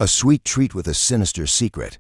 A sweet treat with a sinister secret.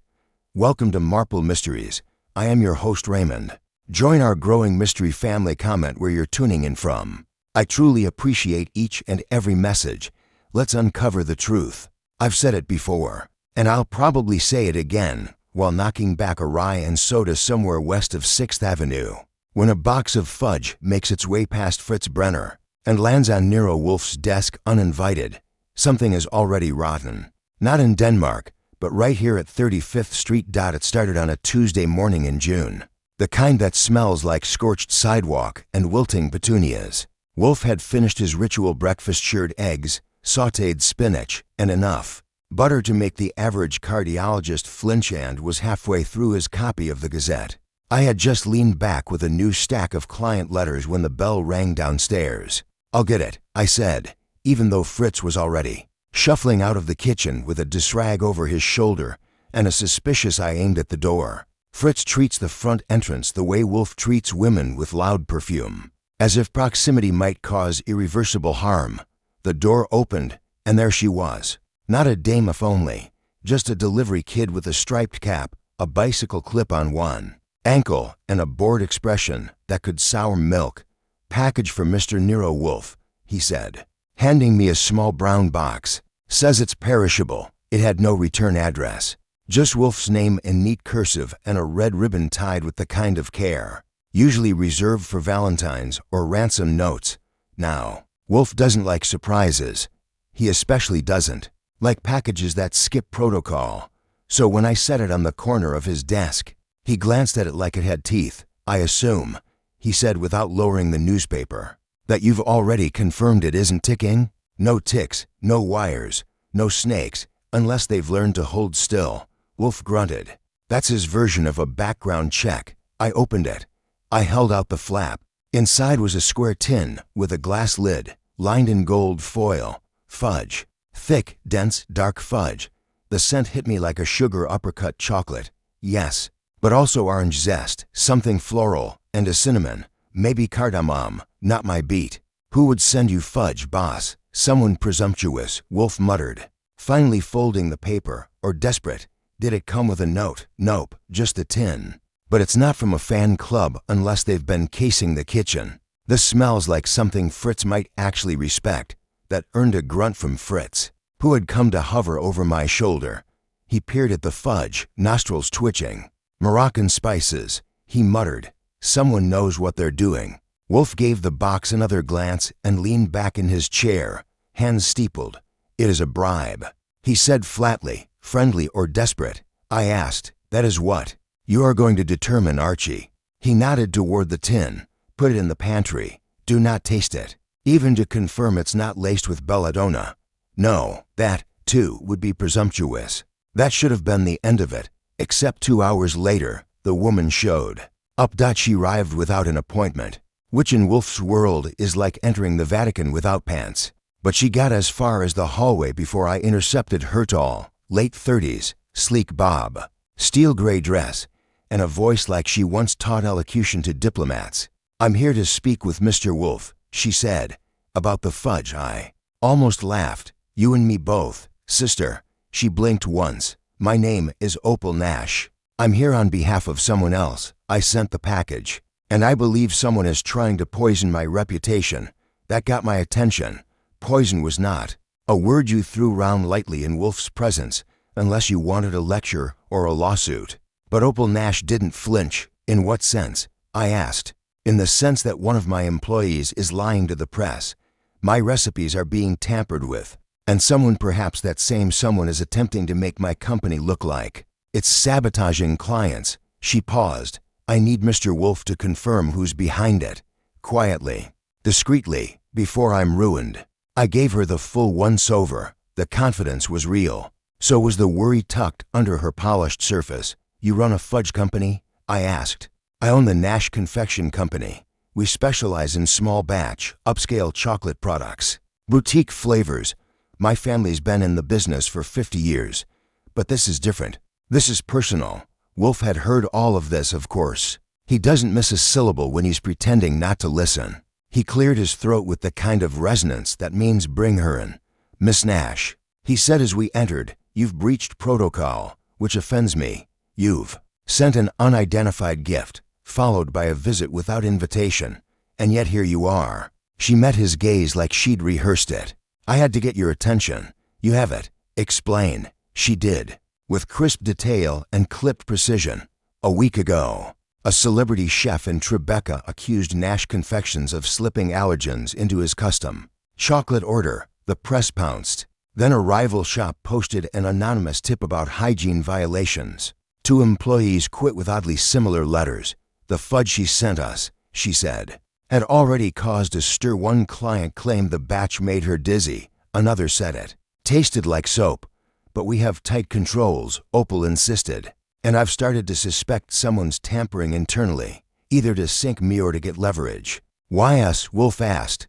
Welcome to Marple Mysteries. I am your host Raymond. Join our growing mystery family. Comment where you're tuning in from. I truly appreciate each and every message. Let's uncover the truth. I've said it before, and I'll probably say it again while knocking back a rye and soda somewhere west of 6th Avenue. When a box of fudge makes its way past Fritz Brenner and lands on Nero Wolfe's desk uninvited, something is already rotten. Not in Denmark, but right here at 35th Street. It started on a Tuesday morning in June. The kind that smells like scorched sidewalk and wilting petunias. Wolfe had finished his ritual breakfast: shirred eggs, sautéed spinach, and enough butter to make the average cardiologist flinch, and was halfway through his copy of the Gazette. I had just leaned back with a new stack of client letters when the bell rang downstairs. "I'll get it," I said, even though Fritz was already shuffling out of the kitchen with a disrag over his shoulder and a suspicious eye aimed at the door. Fritz treats the front entrance the way Wolfe treats women with loud perfume, as if proximity might cause irreversible harm. The door opened, and there she was. Not a dame if only, just a delivery kid with a striped cap, a bicycle clip on one ankle, and a bored expression that could sour milk. "Package for Mr. Nero Wolfe," he said, handing me a small brown box. "Says it's perishable." It had no return address, just Wolfe's name in neat cursive and a red ribbon tied with the kind of care usually reserved for Valentines or ransom notes. Now, Wolfe doesn't like surprises. He especially doesn't like packages that skip protocol. So when I set it on the corner of his desk, he glanced at it like it had teeth. "I assume," he said without lowering the newspaper, "that you've already confirmed it isn't ticking? No ticks, no wires, no snakes, unless they've learned to hold still." Wolfe grunted. "That's his version of a background check." I opened it. I held out the flap. Inside was a square tin with a glass lid, lined in gold foil. Fudge. Thick, dense, dark fudge. The scent hit me like a sugar uppercut chocolate. Yes, but also orange zest, something floral, and a cinnamon. Maybe cardamom. Not my beat. "Who would send you fudge, boss? Someone presumptuous," Wolfe muttered, finally folding the paper. "Or desperate. Did it come with a note?" "Nope, just a tin. But it's not from a fan club unless they've been casing the kitchen." This smells like something Fritz might actually respect. That earned a grunt from Fritz, who had come to hover over my shoulder. He peered at the fudge, nostrils twitching. "Moroccan spices," he muttered. "Someone knows what they're doing." Wolfe gave the box another glance and leaned back in his chair, hands steepled. "It is a bribe," he said flatly. "Friendly or desperate?" I asked. "That is what you are going to determine, Archie." He nodded toward the tin. "Put it in the pantry. Do not taste it, even to confirm it's not laced with belladonna." No, that, too, would be presumptuous. That should have been the end of it, except 2 hours later, the woman showed up. She arrived without an appointment, which in Wolfe's world is like entering the Vatican without pants. But she got as far as the hallway before I intercepted her. Tall, late 30s, sleek bob, steel gray dress, and a voice like she once taught elocution to diplomats. "I'm here to speak with Mr. Wolfe," she said. "About the fudge." I almost laughed. "You and me both, sister." She blinked once. "My name is Opal Nash. I'm here on behalf of someone else. I sent the package, and I believe someone is trying to poison my reputation. That got my attention. Poison was not a word you threw round lightly in Wolfe's presence unless you wanted a lecture or a lawsuit." But Opal Nash didn't flinch. "In what sense?" I asked. "In the sense that one of my employees is lying to the press. My recipes are being tampered with, and someone, perhaps that same someone, is attempting to make my company look like it's sabotaging clients." She paused. "I need Mr. Wolfe to confirm who's behind it. Quietly, discreetly, before I'm ruined." I gave her the full once-over. The confidence was real. So was the worry tucked under her polished surface. "You run a fudge company?" I asked. "I own the Nash Confection Company. We specialize in small batch, upscale chocolate products, boutique flavors. My family's been in the business for 50 years. But this is different. This is personal." Wolfe had heard all of this, of course. He doesn't miss a syllable when he's pretending not to listen. He cleared his throat with the kind of resonance that means "bring her in, Miss Nash," he said as we entered. You've breached protocol, which offends me. You've sent an unidentified gift, followed by a visit without invitation, and yet here you are." She met his gaze like she'd rehearsed it. "I had to get your attention. You have it. Explain." She did, with crisp detail and clipped precision. "A week ago, a celebrity chef in Tribeca accused Nash Confections of slipping allergens into his custom chocolate order. The press pounced. Then a rival shop posted an anonymous tip about hygiene violations. 2 employees quit with oddly similar letters. The fudge she sent us," she said, "had already caused a stir. One client claimed the batch made her dizzy. Another said it tasted like soap. But we have tight controls," Opal insisted. "And I've started to suspect someone's tampering internally, either to sink me or to get leverage." "Why us?" Wolfe asked.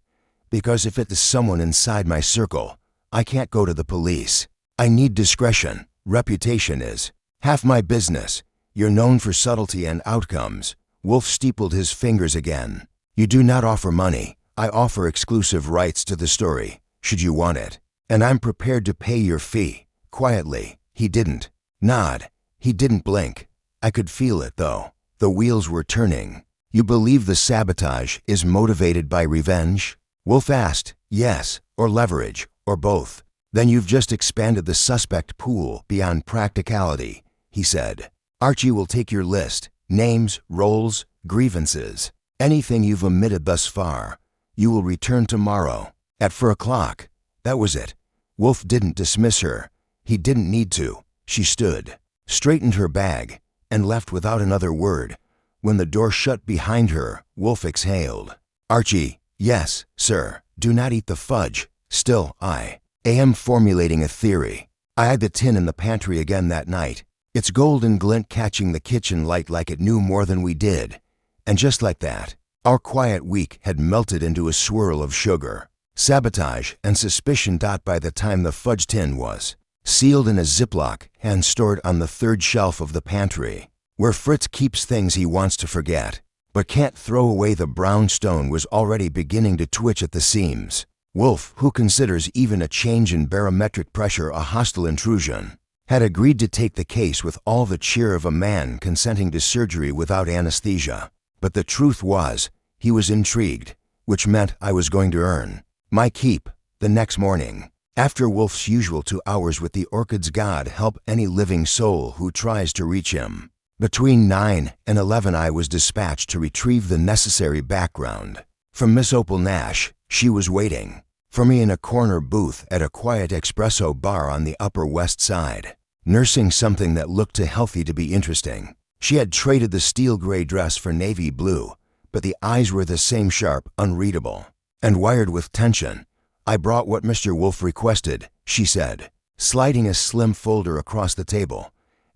"Because if it is someone inside my circle, I can't go to the police. I need discretion. Reputation is half my business. You're known for subtlety and outcomes." Wolfe steepled his fingers again. "You do not offer money. I offer exclusive rights to the story, should you want it. And I'm prepared to pay your fee." Quietly, he didn't nod. He didn't blink. I could feel it, though. The wheels were turning. "You believe the sabotage is motivated by revenge?" Wolfe asked. "Yes, or leverage, or both." "Then you've just expanded the suspect pool beyond practicality," he said. "Archie will take your list, names, roles, grievances, anything you've omitted thus far. You will return tomorrow at 4 o'clock. That was it." Wolfe didn't dismiss her. He didn't need to. She stood, straightened her bag, and left without another word. When the door shut behind her, Wolfe exhaled. "Archie." "Yes, sir." "Do not eat the fudge. Still, I am formulating a theory. I had the tin in the pantry again that night, its golden glint catching the kitchen light like it knew more than we did. And just like that, our quiet week had melted into a swirl of sugar, sabotage, and suspicion. By the time the fudge tin was sealed in a Ziploc and stored on the 3rd shelf of the pantry, where Fritz keeps things he wants to forget, but can't throw away, the brownstone was already beginning to twitch at the seams. Wolfe, who considers even a change in barometric pressure a hostile intrusion, had agreed to take the case with all the cheer of a man consenting to surgery without anesthesia. But the truth was, he was intrigued, which meant I was going to earn my keep. The next morning, after Wolfe's usual 2 hours with the orchids, God help any living soul who tries to reach him, between 9 and 11 I was dispatched to retrieve the necessary background from Miss Opal Nash. She was waiting for me in a corner booth at a quiet espresso bar on the Upper West Side, nursing something that looked too healthy to be interesting. She had traded the steel gray dress for navy blue, but the eyes were the same, sharp, unreadable, and wired with tension. "I brought what Mr. Wolfe requested," she said, sliding a slim folder across the table.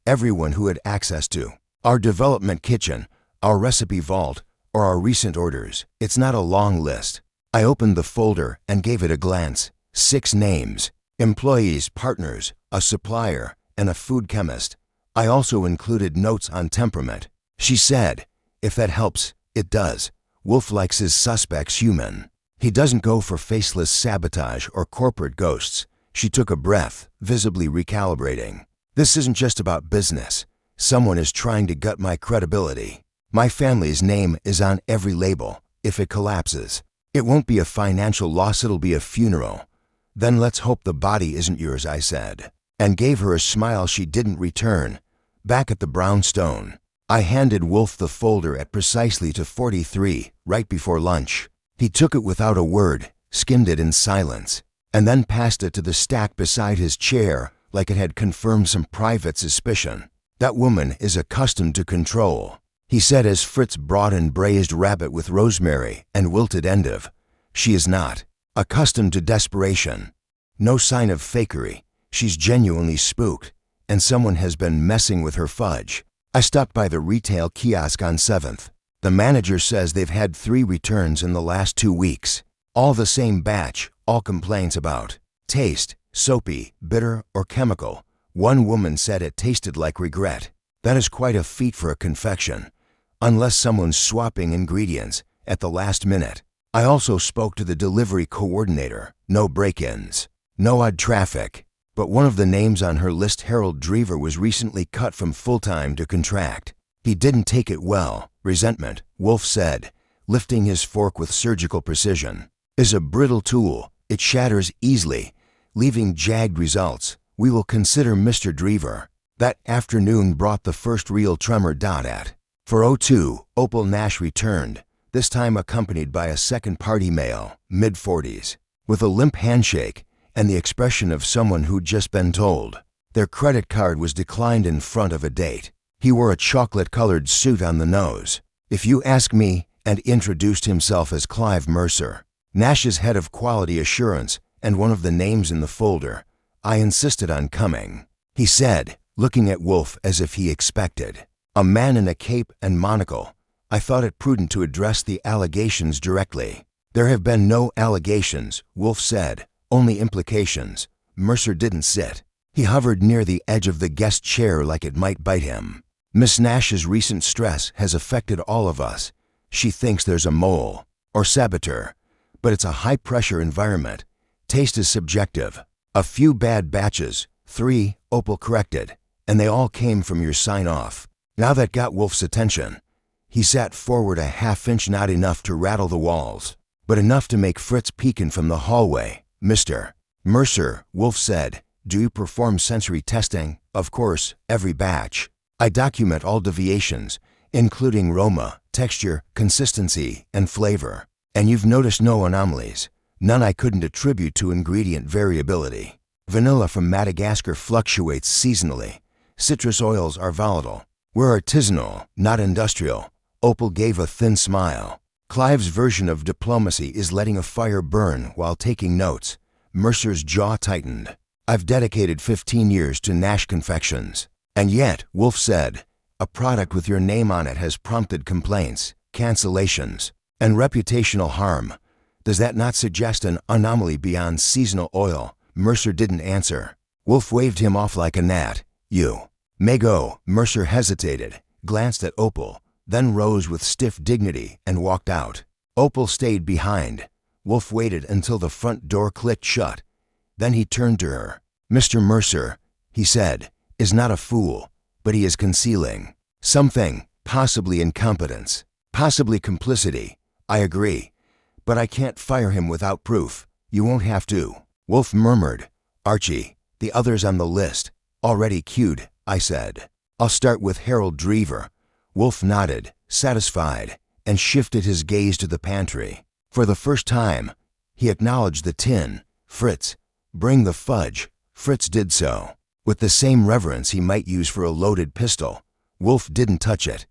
"Everyone who had access to our development kitchen, our recipe vault, or our recent orders. It's not a long list." I opened the folder and gave it a glance. 6 names: employees, partners, a supplier, and a food chemist. I also included notes on temperament. She said, "If that helps." "It does. Wolfe likes his suspects human. He doesn't go for faceless sabotage or corporate ghosts." She took a breath, visibly recalibrating. "This isn't just about business. Someone is trying to gut my credibility. My family's name is on every label. If it collapses, it won't be a financial loss, it'll be a funeral." "Then let's hope the body isn't yours," I said, and gave her a smile she didn't return. Back at the brownstone, I handed Wolfe the folder at precisely 2:43, right before lunch. He took it without a word, skimmed it in silence, and then passed it to the stack beside his chair like it had confirmed some private suspicion. "That woman is accustomed to control," he said as Fritz brought in braised rabbit with rosemary and wilted endive. "She is not accustomed to desperation. No sign of fakery. She's genuinely spooked, and someone has been messing with her fudge." I stopped by the retail kiosk on 7th. The manager says they've had 3 returns in the last 2 weeks. All the same batch, all complaints about taste, soapy, bitter, or chemical. One woman said it tasted like regret. That is quite a feat for a confection, unless someone's swapping ingredients at the last minute. I also spoke to the delivery coordinator. No break-ins, no odd traffic. But one of the names on her list, Harold Drever, was recently cut from full-time to contract. He didn't take it well. Resentment, Wolfe said, lifting his fork with surgical precision, is a brittle tool. It shatters easily, leaving jagged results. We will consider Mr. Drever. That afternoon brought the first real tremor. At 4:02, Opal Nash returned, this time accompanied by a second-party male, mid-40s, with a limp handshake and the expression of someone who'd just been told their credit card was declined in front of a date. He wore a chocolate-colored suit on the nose, if you ask me, and introduced himself as Clive Mercer, Nash's head of quality assurance and one of the names in the folder. I insisted on coming, he said, looking at Wolfe as if he expected a man in a cape and monocle. I thought it prudent to address the allegations directly. There have been no allegations, Wolfe said, only implications. Mercer didn't sit. He hovered near the edge of the guest chair like it might bite him. Miss Nash's recent stress has affected all of us. She thinks there's a mole or saboteur, but it's a high-pressure environment. Taste is subjective. A few bad batches, 3, Opal corrected, and they all came from your sign-off. Now that got Wolfe's attention. He sat forward a half-inch, not enough to rattle the walls, but enough to make Fritz peeking from the hallway. Mr. Mercer, Wolfe said, do you perform sensory testing? Of course, every batch. I document all deviations, including aroma, texture, consistency, and flavor. And you've noticed no anomalies. None I couldn't attribute to ingredient variability. Vanilla from Madagascar fluctuates seasonally. Citrus oils are volatile. We're artisanal, not industrial. Opal gave a thin smile. Clive's version of diplomacy is letting a fire burn while taking notes. Mercer's jaw tightened. I've dedicated 15 years to Nash Confections. And yet, Wolfe said, a product with your name on it has prompted complaints, cancellations, and reputational harm. Does that not suggest an anomaly beyond seasonal oil? Mercer didn't answer. Wolfe waved him off like a gnat. You may go. Mercer hesitated, glanced at Opal, then rose with stiff dignity and walked out. Opal stayed behind. Wolfe waited until the front door clicked shut. Then he turned to her. Mr. Mercer, he said, is not a fool, but he is concealing something, possibly incompetence, possibly complicity. I agree, but I can't fire him without proof. You won't have to. Wolfe murmured. Archie, the others on the list, already queued, I said. I'll start with Harold Drever. Wolfe nodded, satisfied, and shifted his gaze to the pantry. For the first time, he acknowledged the tin. Fritz, bring the fudge. Fritz did so, with the same reverence he might use for a loaded pistol. Wolfe didn't touch it.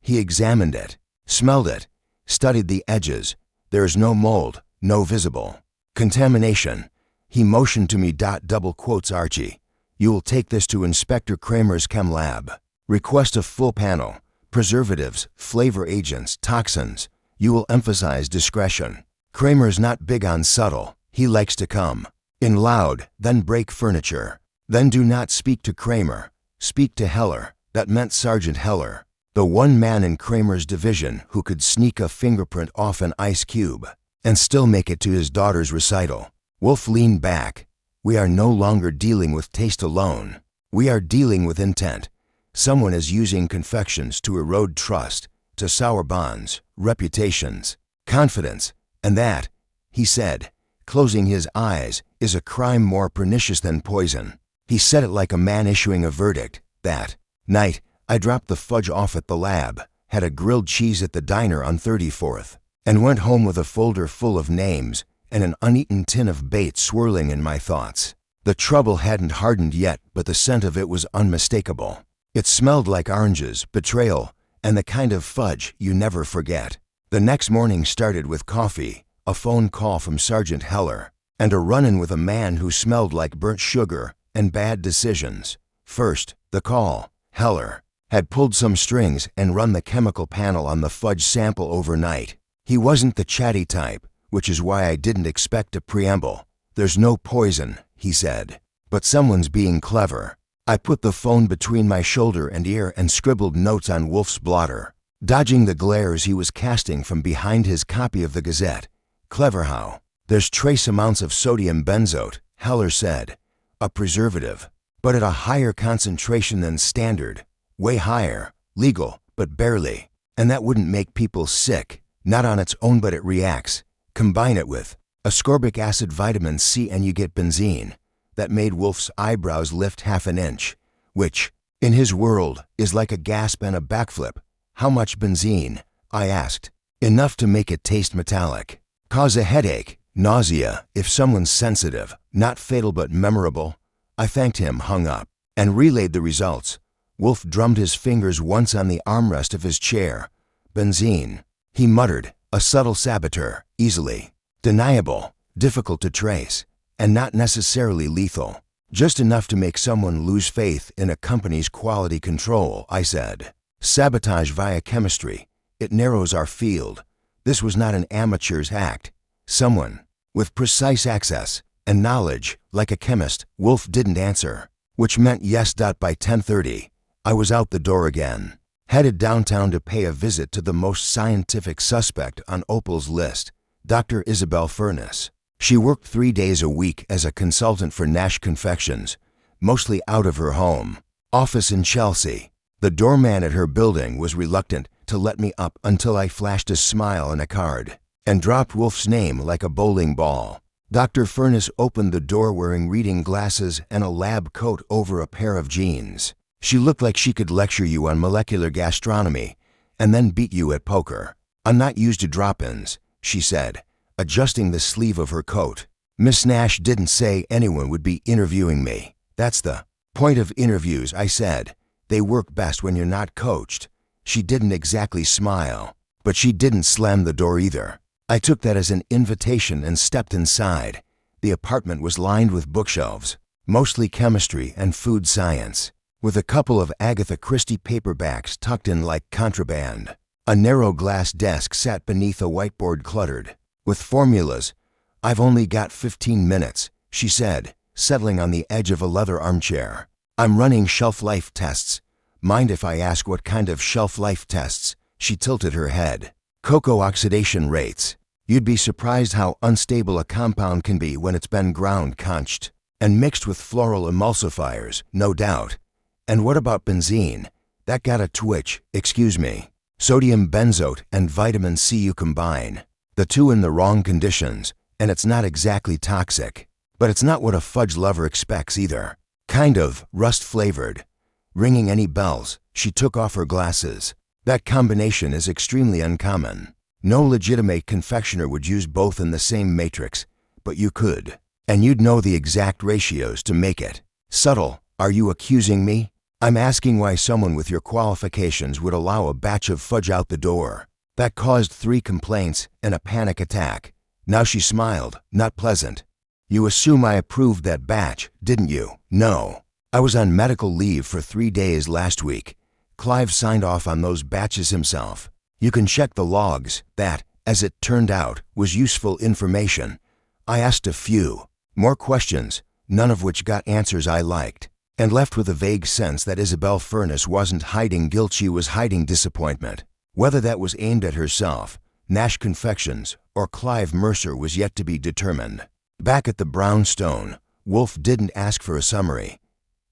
He examined it, smelled it, studied the edges. There is no mold, no visible contamination. He motioned to me. Double quotes Archie. You will take this to Inspector Kramer's chem lab. Request a full panel. Preservatives, flavor agents, toxins. You will emphasize discretion. Kramer's not big on subtle. He likes to come in loud, then break furniture. Then do not speak to Kramer. Speak to Heller. That meant Sergeant Heller, the one man in Kramer's division who could sneak a fingerprint off an ice cube and still make it to his daughter's recital. Wolfe leaned back. We are no longer dealing with taste alone. We are dealing with intent. Someone is using confections to erode trust, to sour bonds, reputations, confidence, and that, he said, closing his eyes, is a crime more pernicious than poison. He said it like a man issuing a verdict. That night, I dropped the fudge off at the lab, had a grilled cheese at the diner on 34th, and went home with a folder full of names and an uneaten tin of bait swirling in my thoughts. The trouble hadn't hardened yet, but the scent of it was unmistakable. It smelled like oranges, betrayal, and the kind of fudge you never forget. The next morning started with coffee, a phone call from Sergeant Heller, and a run-in with a man who smelled like burnt sugar and bad decisions. First, the call. Heller had pulled some strings and run the chemical panel on the fudge sample overnight. He wasn't the chatty type, which is why I didn't expect a preamble. There's no poison, he said, but someone's being clever. I put the phone between my shoulder and ear and scribbled notes on Wolfe's blotter, dodging the glares he was casting from behind his copy of the Gazette. Clever how? There's trace amounts of sodium benzoate, Heller said. a preservative, but at a higher concentration than standard, way higher, legal, but barely. And that wouldn't make people sick, not on its own, but it reacts. Combine it with ascorbic acid, vitamin C, and you get benzene. That made Wolfe's eyebrows lift half an inch, which, in his world, is like a gasp and a backflip. How much benzene? I asked. Enough to make it taste metallic. Cause a headache, nausea, if someone's sensitive. Not fatal but memorable. I thanked him, hung up, and relayed the results. Wolfe drummed his fingers once on the armrest of his chair. Benzene, he muttered, a subtle saboteur, easily deniable, difficult to trace, and not necessarily lethal. Just enough to make someone lose faith in a company's quality control, I said. Sabotage via chemistry. It narrows our field. This was not an amateur's act. Someone with precise access and knowledge, like a chemist. Wolfe didn't answer, which meant yes. By 10:30, I was out the door again, headed downtown to pay a visit to the most scientific suspect on Opal's list, Dr. Isabel Furness. She worked 3 days a week as a consultant for Nash Confections, mostly out of her home office in Chelsea. The doorman at her building was reluctant to let me up until I flashed a smile and a card, and dropped Wolfe's name like a bowling ball. Dr. Furness opened the door wearing reading glasses and a lab coat over a pair of jeans. She looked like she could lecture you on molecular gastronomy and then beat you at poker. I'm not used to drop-ins, she said, adjusting the sleeve of her coat. Miss Nash didn't say anyone would be interviewing me. That's the point of interviews, I said. They work best when you're not coached. She didn't exactly smile, but she didn't slam the door either. I took that as an invitation and stepped inside. The apartment was lined with bookshelves, mostly chemistry and food science, with a couple of Agatha Christie paperbacks tucked in like contraband. A narrow glass desk sat beneath a whiteboard cluttered with formulas. I've only got 15 minutes, she said, settling on the edge of a leather armchair. I'm running shelf life tests. Mind if I ask what kind of shelf life tests? She tilted her head. Cocoa oxidation rates. You'd be surprised how unstable a compound can be when it's been ground conched and mixed with floral emulsifiers, no doubt. And what about benzene? That got a twitch, excuse me. Sodium benzoate and vitamin C, you combine the two in the wrong conditions, and it's not exactly toxic. But it's not what a fudge lover expects either. Kind of rust-flavored. Ringing any bells? She took off her glasses. That combination is extremely uncommon. No legitimate confectioner would use both in the same matrix, but you could. And you'd know the exact ratios to make it. Subtle. Are you accusing me? I'm asking why someone with your qualifications would allow a batch of fudge out the door. That caused 3 complaints and a panic attack. Now she smiled, not pleasant. You assume I approved that batch, didn't you? No. I was on medical leave for 3 days last week. Clive signed off on those batches himself. You can check the logs. That, as it turned out, was useful information. I asked a few more questions, none of which got answers I liked, and left with a vague sense that Isabel Furness wasn't hiding guilt, she was hiding disappointment. Whether that was aimed at herself, Nash Confections, or Clive Mercer was yet to be determined. Back at the brownstone, Wolfe didn't ask for a summary.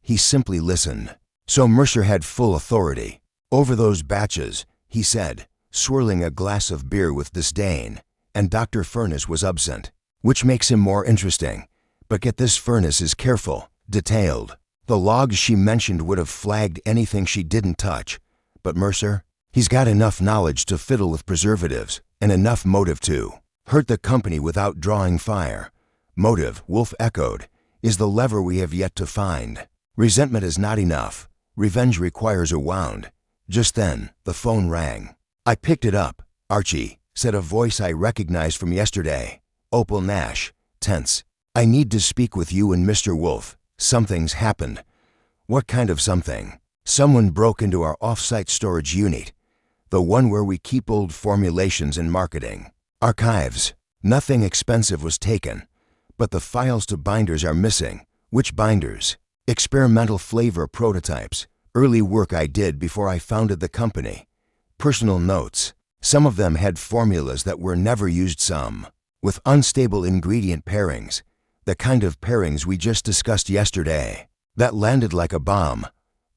He simply listened. So Mercer had full authority over those batches, he said, swirling a glass of beer with disdain, and Dr. Furness was absent, which makes him more interesting. But get this, Furness is careful, detailed. The logs she mentioned would have flagged anything she didn't touch. But Mercer, he's got enough knowledge to fiddle with preservatives, and enough motive to hurt the company without drawing fire. Motive, Wolfe echoed, is the lever we have yet to find. Resentment is not enough. Revenge requires a wound. Just then, the phone rang. I picked it up. Archie, said a voice I recognized from yesterday. Opal Nash, tense. I need to speak with you and Mr. Wolfe. Something's happened. What kind of something? Someone broke into our off-site storage unit, the one where we keep old formulations and marketing archives. Nothing expensive was taken, but the files to binders are missing. Which binders? Experimental flavor prototypes. Early work I did before I founded the company. Personal notes. Some of them had formulas that were never used, some with unstable ingredient pairings. The kind of pairings we just discussed yesterday. That landed like a bomb.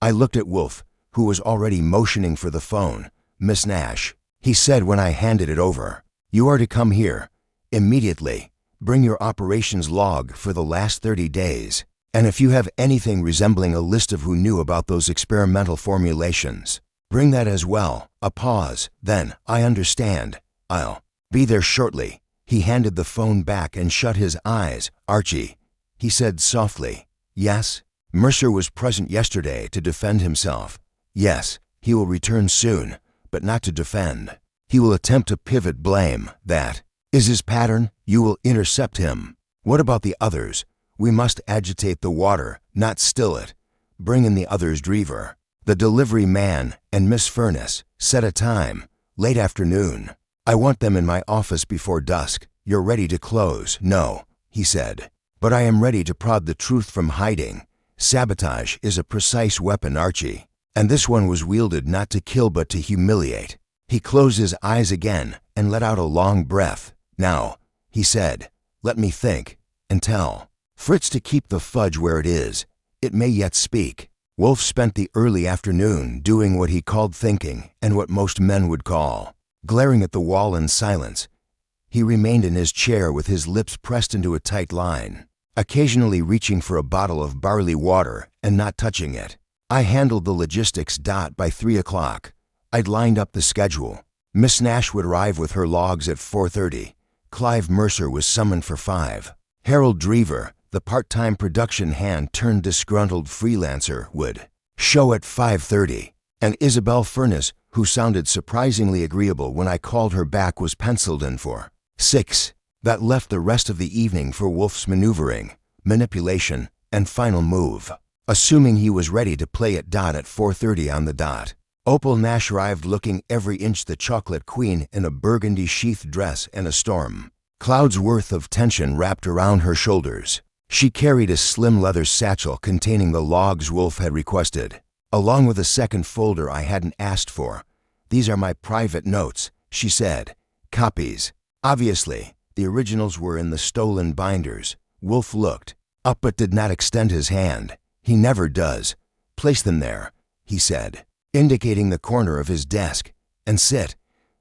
I looked at Wolfe, who was already motioning for the phone. Miss Nash, he said when I handed it over. You are to come here. Immediately. Bring your operations log for the last 30 days. And if you have anything resembling a list of who knew about those experimental formulations, bring that as well. A pause. Then, I understand. I'll be there shortly. He handed the phone back and shut his eyes. Archie, he said softly. Yes? Mercer was present yesterday to defend himself. Yes, he will return soon, but not to defend. He will attempt to pivot blame. That is his pattern. You will intercept him. What about the others? We must agitate the water, not still it. Bring in the others, Drever. The delivery man and Miss Furness. Set a time. Late afternoon. I want them in my office before dusk. You're ready to close. No, he said. But I am ready to prod the truth from hiding. Sabotage is a precise weapon, Archie. And this one was wielded not to kill but to humiliate. He closed his eyes again and let out a long breath. Now, he said, let me think and tell Fritz to keep the fudge where it is. It may yet speak. Wolfe spent the early afternoon doing what he called thinking and what most men would call glaring at the wall in silence. He remained in his chair with his lips pressed into a tight line, occasionally reaching for a bottle of barley water and not touching it. I handled the logistics. By 3 o'clock, I'd lined up the schedule. Miss Nash would arrive with her logs at 4:30. Clive Mercer was summoned for 5. Harold Drever, the part-time production hand turned disgruntled freelancer, would show at 5:30. And Isabel Furness, who sounded surprisingly agreeable when I called her back, was penciled in for 6. That left the rest of the evening for Wolfe's maneuvering, manipulation, and final move. Assuming he was ready to play at 4:30 on the dot. Opal Nash arrived looking every inch the chocolate queen in a burgundy sheath dress and a storm cloud's worth of tension wrapped around her shoulders. She carried a slim leather satchel containing the logs Wolfe had requested, along with a second folder I hadn't asked for. These are my private notes, she said. Copies. Obviously, the originals were in the stolen binders. Wolfe looked up but did not extend his hand. He never does. Place them there, he said, indicating the corner of his desk, and sit.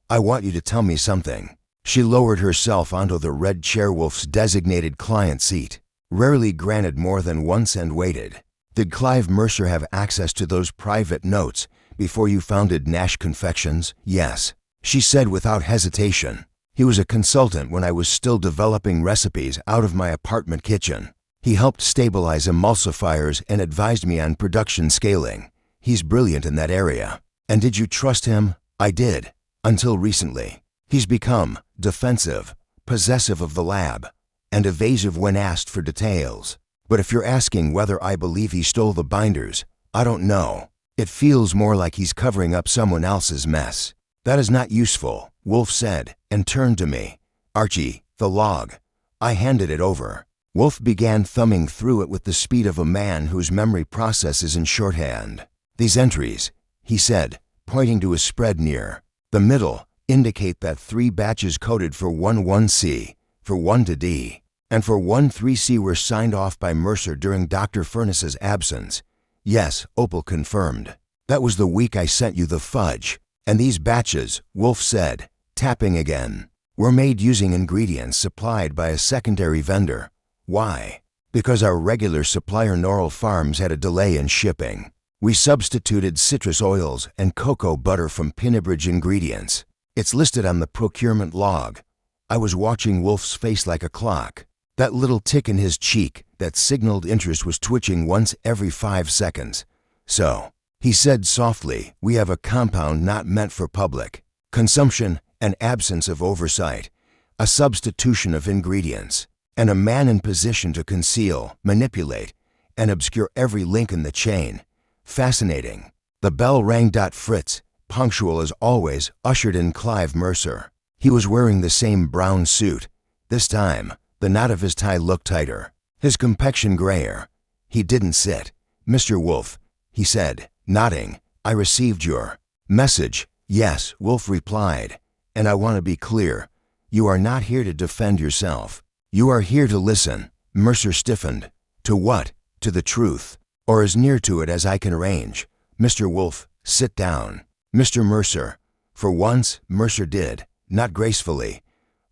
I want you to tell me something. She lowered herself onto the red chair, Wolfe's designated client seat, rarely granted more than once, and waited. Did Clive Mercer have access to those private notes before you founded Nash Confections? Yes, she said without hesitation. He was a consultant when I was still developing recipes out of my apartment kitchen. He helped stabilize emulsifiers and advised me on production scaling. He's brilliant in that area. And did you trust him? I did. Until recently. He's become defensive, possessive of the lab, and evasive when asked for details. But if you're asking whether I believe he stole the binders, I don't know. It feels more like he's covering up someone else's mess. That is not useful, Wolfe said, and turned to me. Archie, the log. I handed it over. Wolfe began thumbing through it with the speed of a man whose memory processes in shorthand. These entries, he said, pointing to a spread near the middle, indicate that 3 batches coded for 1-1C, for 1-D, and for 1-3C were signed off by Mercer during Dr. Furness's absence. Yes, Opal confirmed. That was the week I sent you the fudge. And these batches, Wolfe said, tapping again, were made using ingredients supplied by a secondary vendor. Why? Because our regular supplier Nero Farms had a delay in shipping. We substituted citrus oils and cocoa butter from Pinnibridge Ingredients. It's listed on the procurement log. I was watching Wolfe's face like a clock. That little tick in his cheek that signaled interest was twitching once every 5 seconds. So, he said softly, we have a compound not meant for public consumption, an absence of oversight, a substitution of ingredients, and a man in position to conceal, manipulate, and obscure every link in the chain. Fascinating. The bell rang. Fritz, punctual as always, ushered in Clive Mercer. He was wearing the same brown suit. This time, the knot of his tie looked tighter, his complexion grayer. He didn't sit. Mr. Wolfe, he said, nodding. I received your message. Yes, Wolfe replied. And I want to be clear. You are not here to defend yourself. You are here to listen. Mercer stiffened. To what? To the truth. Or as near to it as I can arrange. Mr. Wolfe, sit down. Mr. Mercer. For once, Mercer did, not gracefully.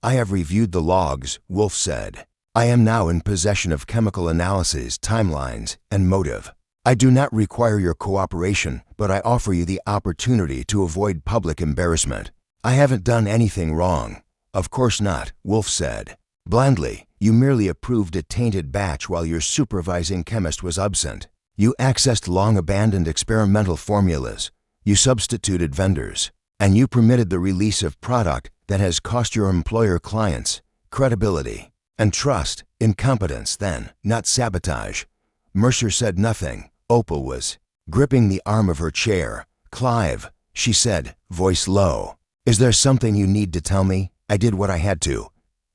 I have reviewed the logs, Wolfe said. I am now in possession of chemical analyses, timelines, and motive. I do not require your cooperation, but I offer you the opportunity to avoid public embarrassment. I haven't done anything wrong. Of course not, Wolfe said. Blandly, you merely approved a tainted batch while your supervising chemist was absent. You accessed long-abandoned experimental formulas. You substituted vendors. And you permitted the release of product that has cost your employer clients credibility and trust. Incompetence, then, not sabotage. Mercer said nothing. Opal was gripping the arm of her chair. Clive, she said, voice low. Is there something you need to tell me? I did what I had to.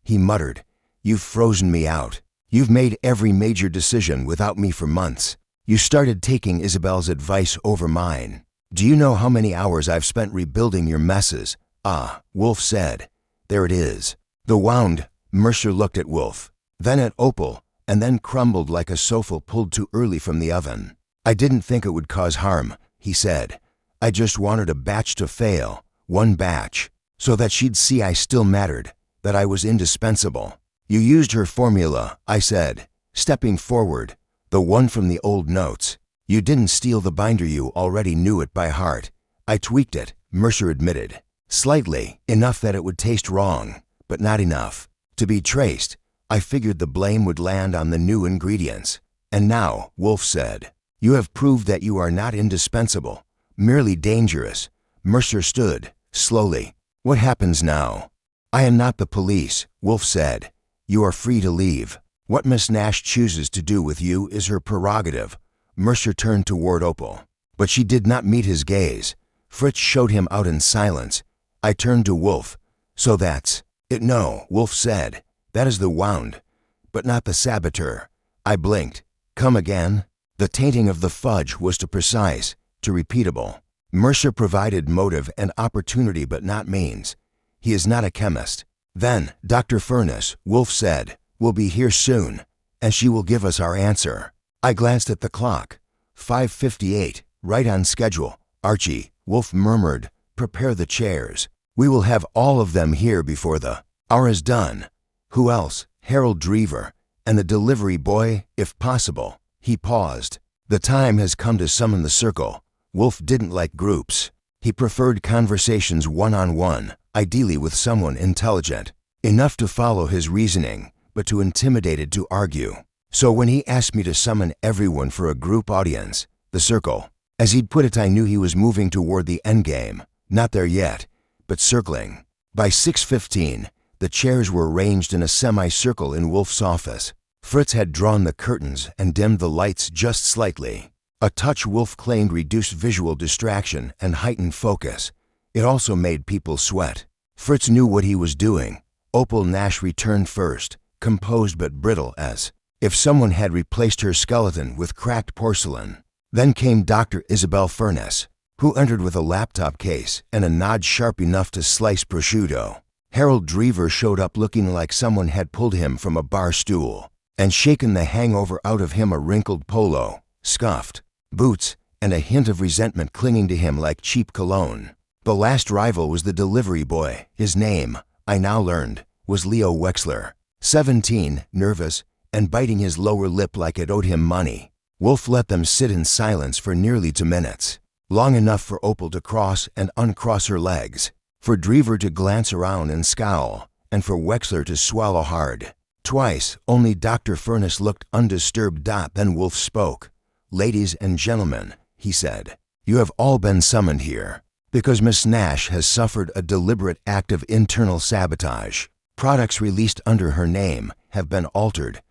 He muttered. You've frozen me out. You've made every major decision without me for months. You started taking Isabel's advice over mine. Do you know how many hours I've spent rebuilding your messes? Ah, Wolfe said. There it is. The wound. Mercer looked at Wolfe, then at Opal, and then crumbled like a sofa pulled too early from the oven. I didn't think it would cause harm, he said. I just wanted a batch to fail, one batch, so that she'd see I still mattered, that I was indispensable. You used her formula, I said, stepping forward, the one from the old notes. You didn't steal the binder, you already knew it by heart. I tweaked it, Mercer admitted. Slightly, enough that it would taste wrong, but not enough to be traced. I figured the blame would land on the new ingredients. And now, Wolfe said, you have proved that you are not indispensable, merely dangerous. Mercer stood, slowly. What happens now? I am not the police, Wolfe said. You are free to leave. What Miss Nash chooses to do with you is her prerogative. Mercer turned toward Opal, but she did not meet his gaze. Fritz showed him out in silence. I turned to Wolfe. So that's it. No, Wolfe said. That is the wound, but not the saboteur. I blinked. Come again? The tainting of the fudge was too precise, too repeatable. Mercer provided motive and opportunity but not means. He is not a chemist. Then, Dr. Furness, Wolfe said, will be here soon, and she will give us our answer. I glanced at the clock. 5:58, right on schedule. Archie, Wolfe murmured, prepare the chairs. We will have all of them here before the hour is done. Who else? Harold Drever, and the delivery boy, if possible. He paused. The time has come to summon the circle. Wolfe didn't like groups. He preferred conversations one-on-one, ideally with someone intelligent, enough to follow his reasoning, but too intimidated to argue. So when he asked me to summon everyone for a group audience, the circle, as he'd put it, I knew he was moving toward the endgame. Not there yet, but circling. By 6:15, the chairs were arranged in a semicircle in Wolfe's office. Fritz had drawn the curtains and dimmed the lights just slightly. A touch Wolfe claimed reduced visual distraction and heightened focus. It also made people sweat. Fritz knew what he was doing. Opal Nash returned first, composed but brittle as if someone had replaced her skeleton with cracked porcelain. Then came Dr. Isabel Furness, who entered with a laptop case and a nod sharp enough to slice prosciutto. Harold Drever showed up looking like someone had pulled him from a bar stool and shaken the hangover out of him, a wrinkled polo, scuffed boots, and a hint of resentment clinging to him like cheap cologne. The last rival was the delivery boy. His name, I now learned, was Leo Wexler. 17, nervous, and biting his lower lip like it owed him money. Wolfe let them sit in silence for nearly 2 minutes, long enough for Opal to cross and uncross her legs, for Drever to glance around and scowl, and for Wexler to swallow hard. Twice, only Dr. Furness looked undisturbed. Then Wolfe spoke. Ladies and gentlemen, he said, you have all been summoned here because Miss Nash has suffered a deliberate act of internal sabotage. Products released under her name have been altered.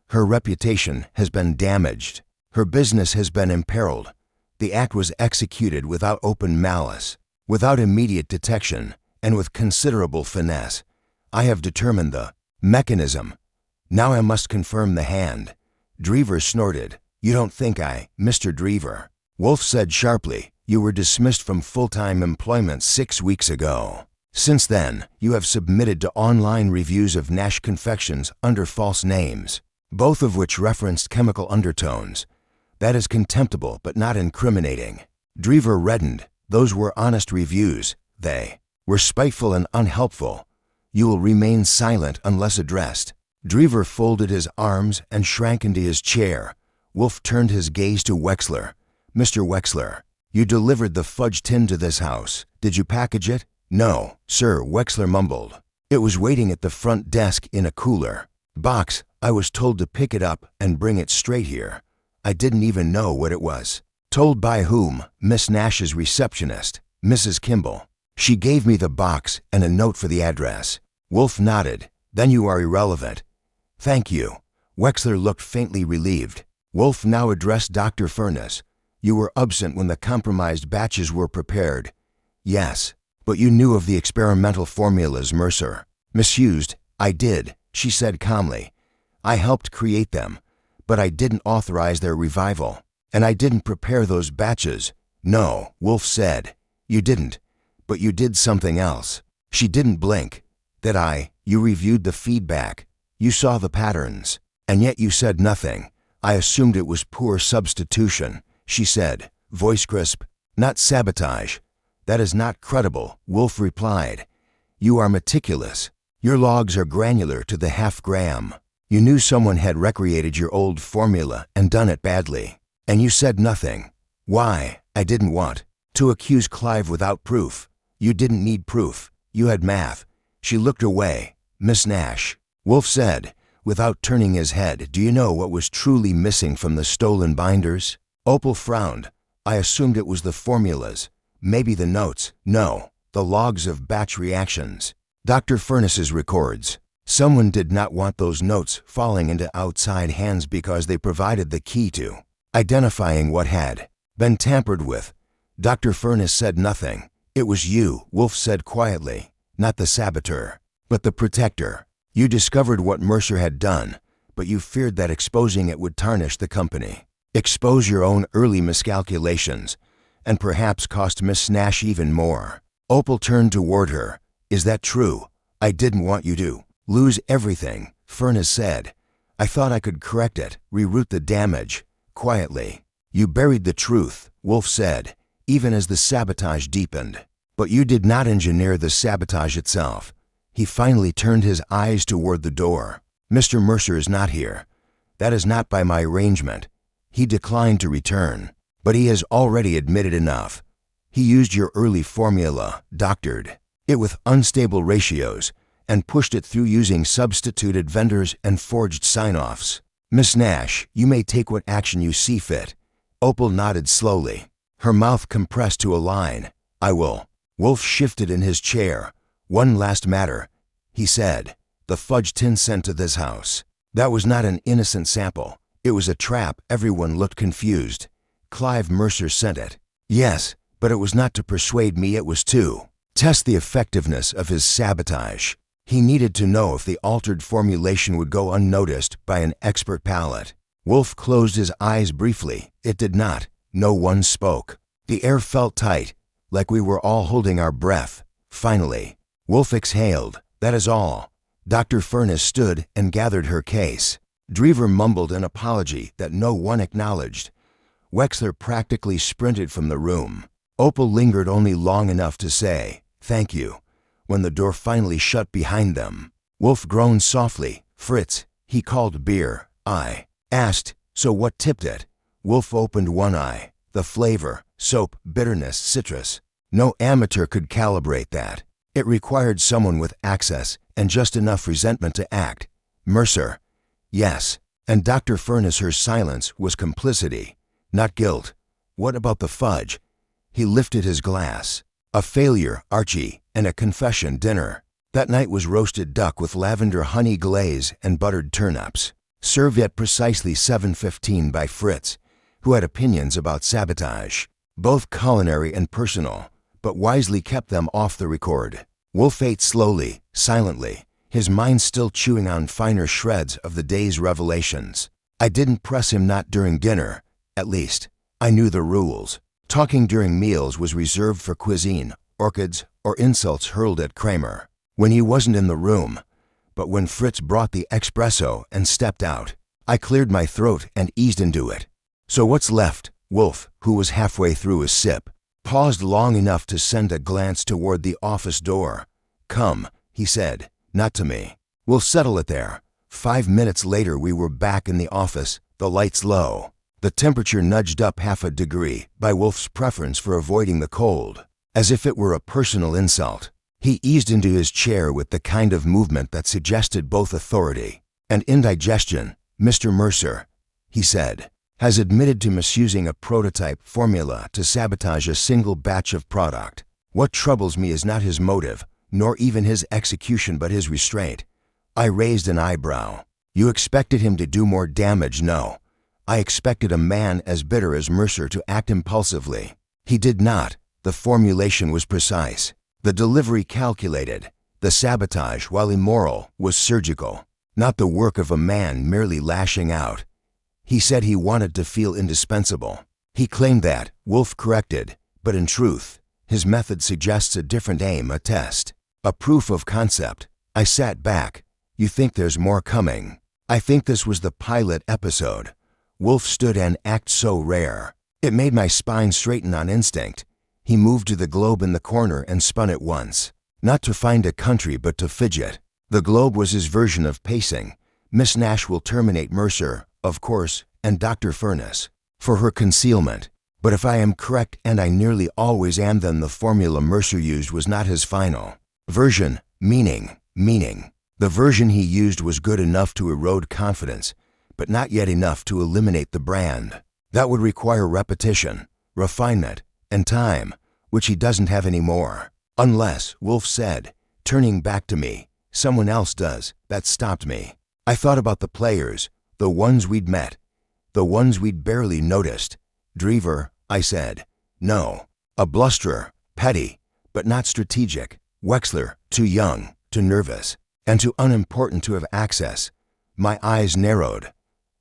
Her reputation has been damaged. Her business has been imperiled. The act was executed without open malice, without immediate detection, and with considerable finesse. I have determined the mechanism. Now I must confirm the hand. Drever snorted. You don't think I, Mr. Drever? Wolfe said sharply. You were dismissed from full-time employment 6 weeks ago. Since then, you have submitted to online reviews of Nash confections under false names. both of which referenced chemical undertones. That is contemptible but not incriminating. Drever reddened. Those were honest reviews. They were spiteful and unhelpful. You will remain silent unless addressed. Drever folded his arms and shrank into his chair. Wolfe turned his gaze to Wexler. Mr. Wexler, you delivered the fudge tin to this house. Did you package it? No, sir, Wexler mumbled. It was waiting at the front desk in a cooler box. I was told to pick it up and bring it straight here. I didn't even know what it was. Told by whom? Miss Nash's receptionist, Mrs. Kimball. She gave me the box and a note for the address. Wolfe nodded. Then you are irrelevant. Thank you. Wexler looked faintly relieved. Wolfe now addressed Dr. Furness. You were absent when the compromised batches were prepared. Yes, but you knew of the experimental formulas, Mercer. Misused. I did, she said calmly. I helped create them, but I didn't authorize their revival. And I didn't prepare those batches. No, Wolfe said. You didn't, but you did something else. She didn't blink. That you reviewed the feedback. You saw the patterns, and yet you said nothing. I assumed it was poor substitution, she said, voice crisp. Not sabotage. That is not credible, Wolfe replied. You are meticulous. Your logs are granular to the half gram. You knew someone had recreated your old formula and done it badly. And you said nothing. Why? I didn't want to accuse Clive without proof. You didn't need proof. You had math. She looked away. Miss Nash, Wolfe said, without turning his head, do you know what was truly missing from the stolen binders? Opal frowned. I assumed it was the formulas. Maybe the notes. No, the logs of batch reactions. Dr. Furness's records. Someone did not want those notes falling into outside hands because they provided the key to identifying what had been tampered with. Dr. Furness said nothing. It was you, Wolfe said quietly, not the saboteur, but the protector. You discovered what Mercer had done, but you feared that exposing it would tarnish the company, expose your own early miscalculations, and perhaps cost Miss Nash even more. Opal turned toward her. Is that true? I didn't want you to lose everything, Furness said. I thought I could correct it, reroute the damage. Quietly. You buried the truth, Wolfe said, even as the sabotage deepened. But you did not engineer the sabotage itself. He finally turned his eyes toward the door. Mr. Mercer is not here. That is not by my arrangement. He declined to return, but he has already admitted enough. He used your early formula, doctored it with unstable ratios, and pushed it through using substituted vendors and forged sign-offs. Miss Nash, you may take what action you see fit. Opal nodded slowly, her mouth compressed to a line. I will. Wolfe shifted in his chair. One last matter, he said. The fudge tin sent to this house. That was not an innocent sample. It was a trap. Everyone looked confused. Clive Mercer sent it. Yes, but it was not to persuade me, it was to test the effectiveness of his sabotage. He needed to know if the altered formulation would go unnoticed by an expert palate. Wolfe closed his eyes briefly. It did not. No one spoke. The air felt tight, like we were all holding our breath. Finally, Wolfe exhaled. That is all. Dr. Furness stood and gathered her case. Drever mumbled an apology that no one acknowledged. Wexler practically sprinted from the room. Opal lingered only long enough to say, thank you, when the door finally shut behind them. Wolfe groaned softly. Fritz, he called beer. I asked, so what tipped it? Wolfe opened one eye. The flavor, soap, bitterness, citrus. No amateur could calibrate that. It required someone with access and just enough resentment to act. Mercer. Yes. And Dr. Furness, her silence was complicity, not guilt. What about the fudge? He lifted his glass. A failure, Archie, and a confession dinner. That night was roasted duck with lavender honey glaze and buttered turnips, served at precisely 7:15 by Fritz, who had opinions about sabotage, both culinary and personal, but wisely kept them off the record. Wolfe ate slowly, silently, his mind still chewing on finer shreds of the day's revelations. I didn't press him, not during dinner. At least, I knew the rules. Talking during meals was reserved for cuisine, orchids, or insults hurled at Kramer when he wasn't in the room. But when Fritz brought the espresso and stepped out, I cleared my throat and eased into it. So what's left? Wolfe, who was halfway through his sip, paused long enough to send a glance toward the office door. Come, he said, not to me. We'll settle it there. 5 minutes later we were back in the office, the lights low. The temperature nudged up half a degree by Wolfe's preference for avoiding the cold, as if it were a personal insult. He eased into his chair with the kind of movement that suggested both authority and indigestion. Mr. Mercer, he said, has admitted to misusing a prototype formula to sabotage a single batch of product. What troubles me is not his motive, nor even his execution, but his restraint. I raised an eyebrow. You expected him to do more damage? No. I expected a man as bitter as Mercer to act impulsively. He did not. The formulation was precise. The delivery calculated. The sabotage, while immoral, was surgical, not the work of a man merely lashing out. He said he wanted to feel indispensable. He claimed that, Wolfe corrected, but in truth, his method suggests a different aim, a test, a proof of concept. I sat back. You think there's more coming? I think this was the pilot episode. Wolfe stood an act so rare. It made my spine straighten on instinct. He moved to the globe in the corner and spun it once. Not to find a country, but to fidget. The globe was his version of pacing. Miss Nash will terminate Mercer, of course, and Dr. Furness, for her concealment. But if I am correct, and I nearly always am, then the formula Mercer used was not his final version. Meaning. The version he used was good enough to erode confidence, but not yet enough to eliminate the brand. That would require repetition, refinement, and time, which he doesn't have anymore. Unless, Wolfe said, turning back to me, someone else does. That stopped me. I thought about the players, the ones we'd met, the ones we'd barely noticed. Drever, I said. No. A blusterer, petty, but not strategic. Wexler, too young, too nervous, and too unimportant to have access. My eyes narrowed.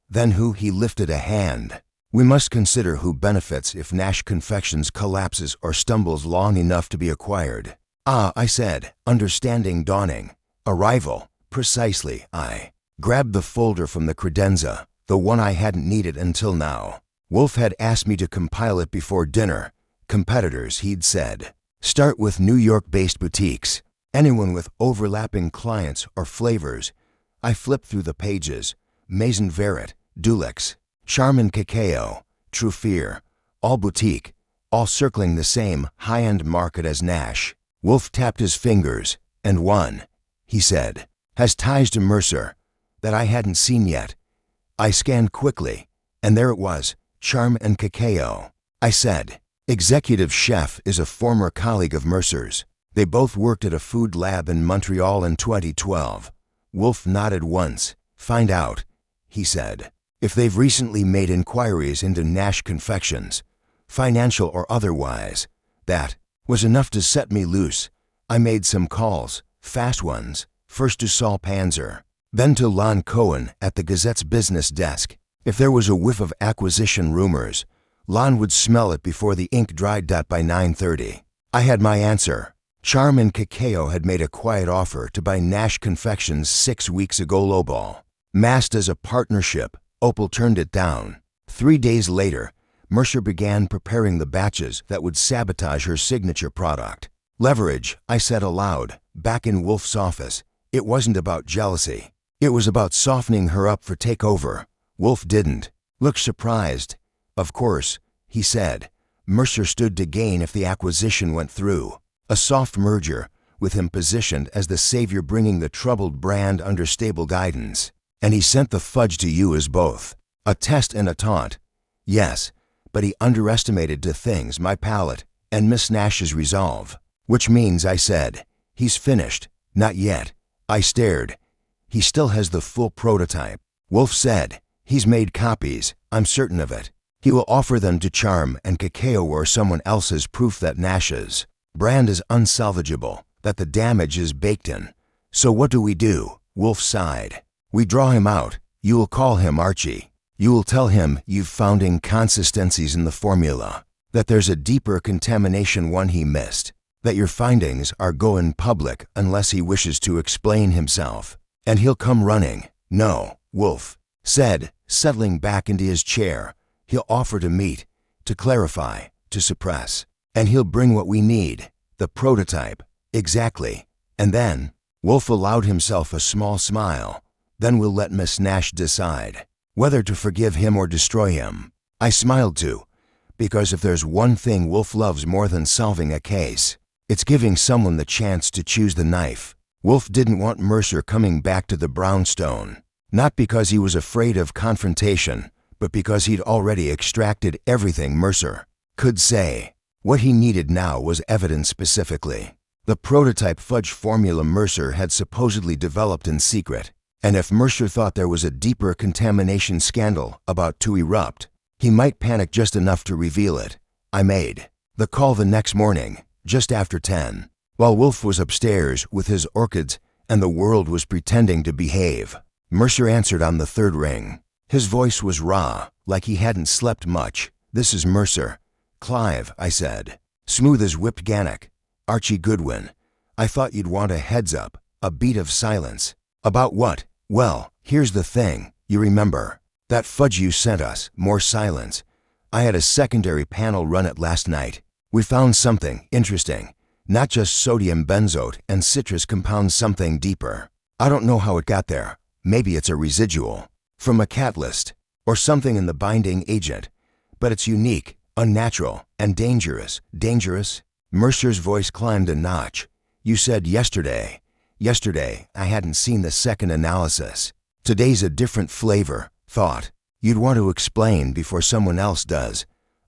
Then who? He lifted a hand. We must consider who benefits if Nash Confections collapses or stumbles long enough to be acquired. Ah, I said, understanding dawning. A rival, precisely. I grabbed the folder from the credenza, the one I hadn't needed until now. Wolfe had asked me to compile it before dinner. Competitors, he'd said. Start with New York-based boutiques. Anyone with overlapping clients or flavors. I flipped through the pages. Maison Verret, Dulux, Charmin Cacao, Truffier, all boutique, all circling the same high-end market as Nash. Wolfe tapped his fingers, and one, he said, has ties to Mercer that I hadn't seen yet. I scanned quickly, and there it was, Charm and Cacao. I said, executive chef is a former colleague of Mercer's. They both worked at a food lab in Montreal in 2012. Wolfe nodded once. Find out, he said, if they've recently made inquiries into Nash Confections, financial or otherwise. That was enough to set me loose. I made some calls, fast ones, first to Saul Panzer, then to Lon Cohen at the Gazette's business desk. If there was a whiff of acquisition rumors, Lon would smell it before the ink dried. By 9:30, I had my answer. Charm and Cacao had made a quiet offer to buy Nash Confections 6 weeks ago, lowball. Masked as a partnership, Opal turned it down. 3 days later, Mercer began preparing the batches that would sabotage her signature product. Leverage, I said aloud, back in Wolfe's office. It wasn't about jealousy. It was about softening her up for takeover. Wolfe didn't look surprised. Of course, he said, Mercer stood to gain if the acquisition went through. A soft merger, with him positioned as the savior bringing the troubled brand under stable guidance. And he sent the Fudge to you as both a test and a taunt. Yes, but he underestimated two things: my palate and Miss Nash's resolve. Which means, I said, he's finished. Not yet. I stared. He still has the full prototype. Wolfe said, he's made copies. I'm certain of it. He will offer them to Charm and Cacao or someone else as proof that Nash's brand is unsalvageable, that the damage is baked in. So what do? Wolfe sighed. We draw him out. You will call him Archie. You will tell him you've found inconsistencies in the formula, that there's a deeper contamination, one he missed, that your findings are going public unless he wishes to explain himself. And he'll come running. No, Wolfe said, settling back into his chair. He'll offer to meet, to clarify, to suppress. And he'll bring what we need, the prototype. Exactly. And then, Wolfe allowed himself a small smile. Then we'll let Miss Nash decide whether to forgive him or destroy him. I smiled too, because if there's one thing Wolfe loves more than solving a case, it's giving someone the chance to choose the knife. Wolfe didn't want Mercer coming back to the brownstone, not because he was afraid of confrontation, but because he'd already extracted everything Mercer could say. What he needed now was evidence specifically. The prototype fudge formula Mercer had supposedly developed in secret. And if Mercer thought there was a deeper contamination scandal about to erupt, he might panic just enough to reveal it. I made the call the next morning, just after 10, while Wolfe was upstairs with his orchids and the world was pretending to behave. Mercer answered on the third ring. His voice was raw, like he hadn't slept much. "This is Mercer." "Clive," I said, smooth as whipped gannock. "Archie Goodwin. I thought you'd want a heads up, a beat of silence." "About what?" "Well, here's the thing. You remember that fudge you sent us, more silence? I had a secondary panel run it last night. We found something interesting. Not just sodium benzoate and citrus compounds, something deeper. I don't know how it got there. Maybe it's a residual from a catalyst or something in the binding agent. But it's unique, unnatural, and dangerous." "Dangerous?" Mercer's voice climbed a notch. "You said yesterday. Yesterday, I hadn't seen the second analysis. Today's a different flavor. Thought you'd want to explain before someone else does."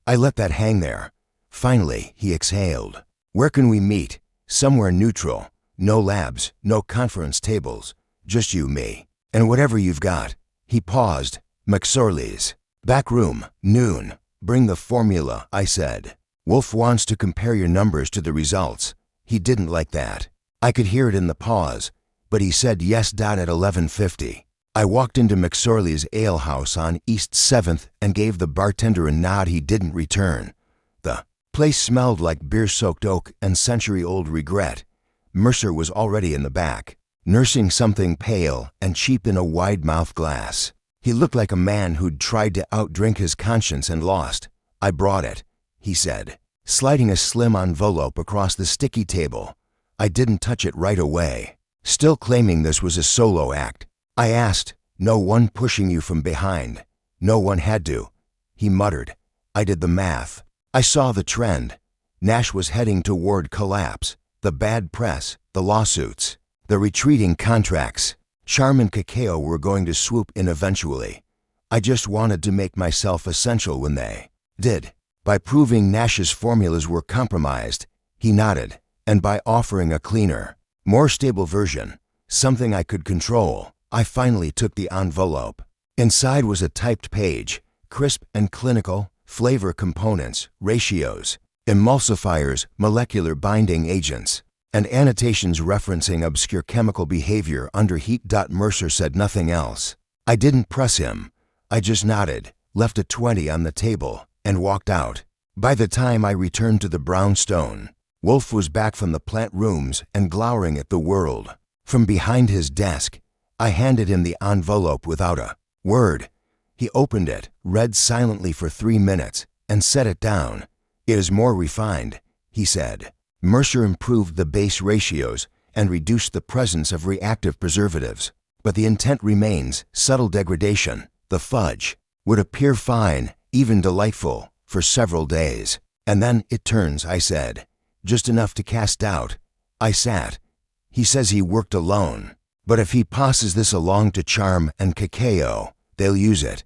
I let that hang there. Finally, he exhaled. "Where can we meet?" "Somewhere neutral. No labs, no conference tables. Just you, me, and whatever you've got." He paused. "McSorley's. Back room, noon. Bring the formula," I said. "Wolfe wants to compare your numbers to the results." He didn't like that. I could hear it in the pause, but he said yes. At 11:50, I walked into McSorley's Ale House on East 7th and gave the bartender a nod. He didn't return. The place smelled like beer-soaked oak and century-old regret. Mercer was already in the back, nursing something pale and cheap in a wide-mouthed glass. He looked like a man who'd tried to outdrink his conscience and lost. "I brought it," he said, sliding a slim envelope across the sticky table. I didn't touch it right away, still claiming this was a solo act. I asked, "No one pushing you from behind?" "No one had to," he muttered. I did the math. I saw the trend. Nash was heading toward collapse. The bad press, the lawsuits, the retreating contracts. Charm and Cacao were going to swoop in eventually. I just wanted to make myself essential when they did. By proving Nash's formulas were compromised, he nodded, and by offering a cleaner, more stable version, something I could control. I finally took the envelope. Inside was a typed page, crisp and clinical, flavor components, ratios, emulsifiers, molecular binding agents, and annotations referencing obscure chemical behavior under heat. Mercer said nothing else. I didn't press him. I just nodded, left a 20 on the table, and walked out. By the time I returned to the brownstone, Wolfe was back from the plant rooms and glowering at the world. From behind his desk, I handed him the envelope without a word. He opened it, read silently for 3 minutes, and set it down. "It is more refined," he said. "Mercer improved the base ratios and reduced the presence of reactive preservatives. But the intent remains, subtle degradation. The fudge would appear fine, even delightful, for several days. And then it turns," I said. "Just enough to cast doubt." I sat. "He says he worked alone. But if he passes this along to Charm and Cacao, they'll use it.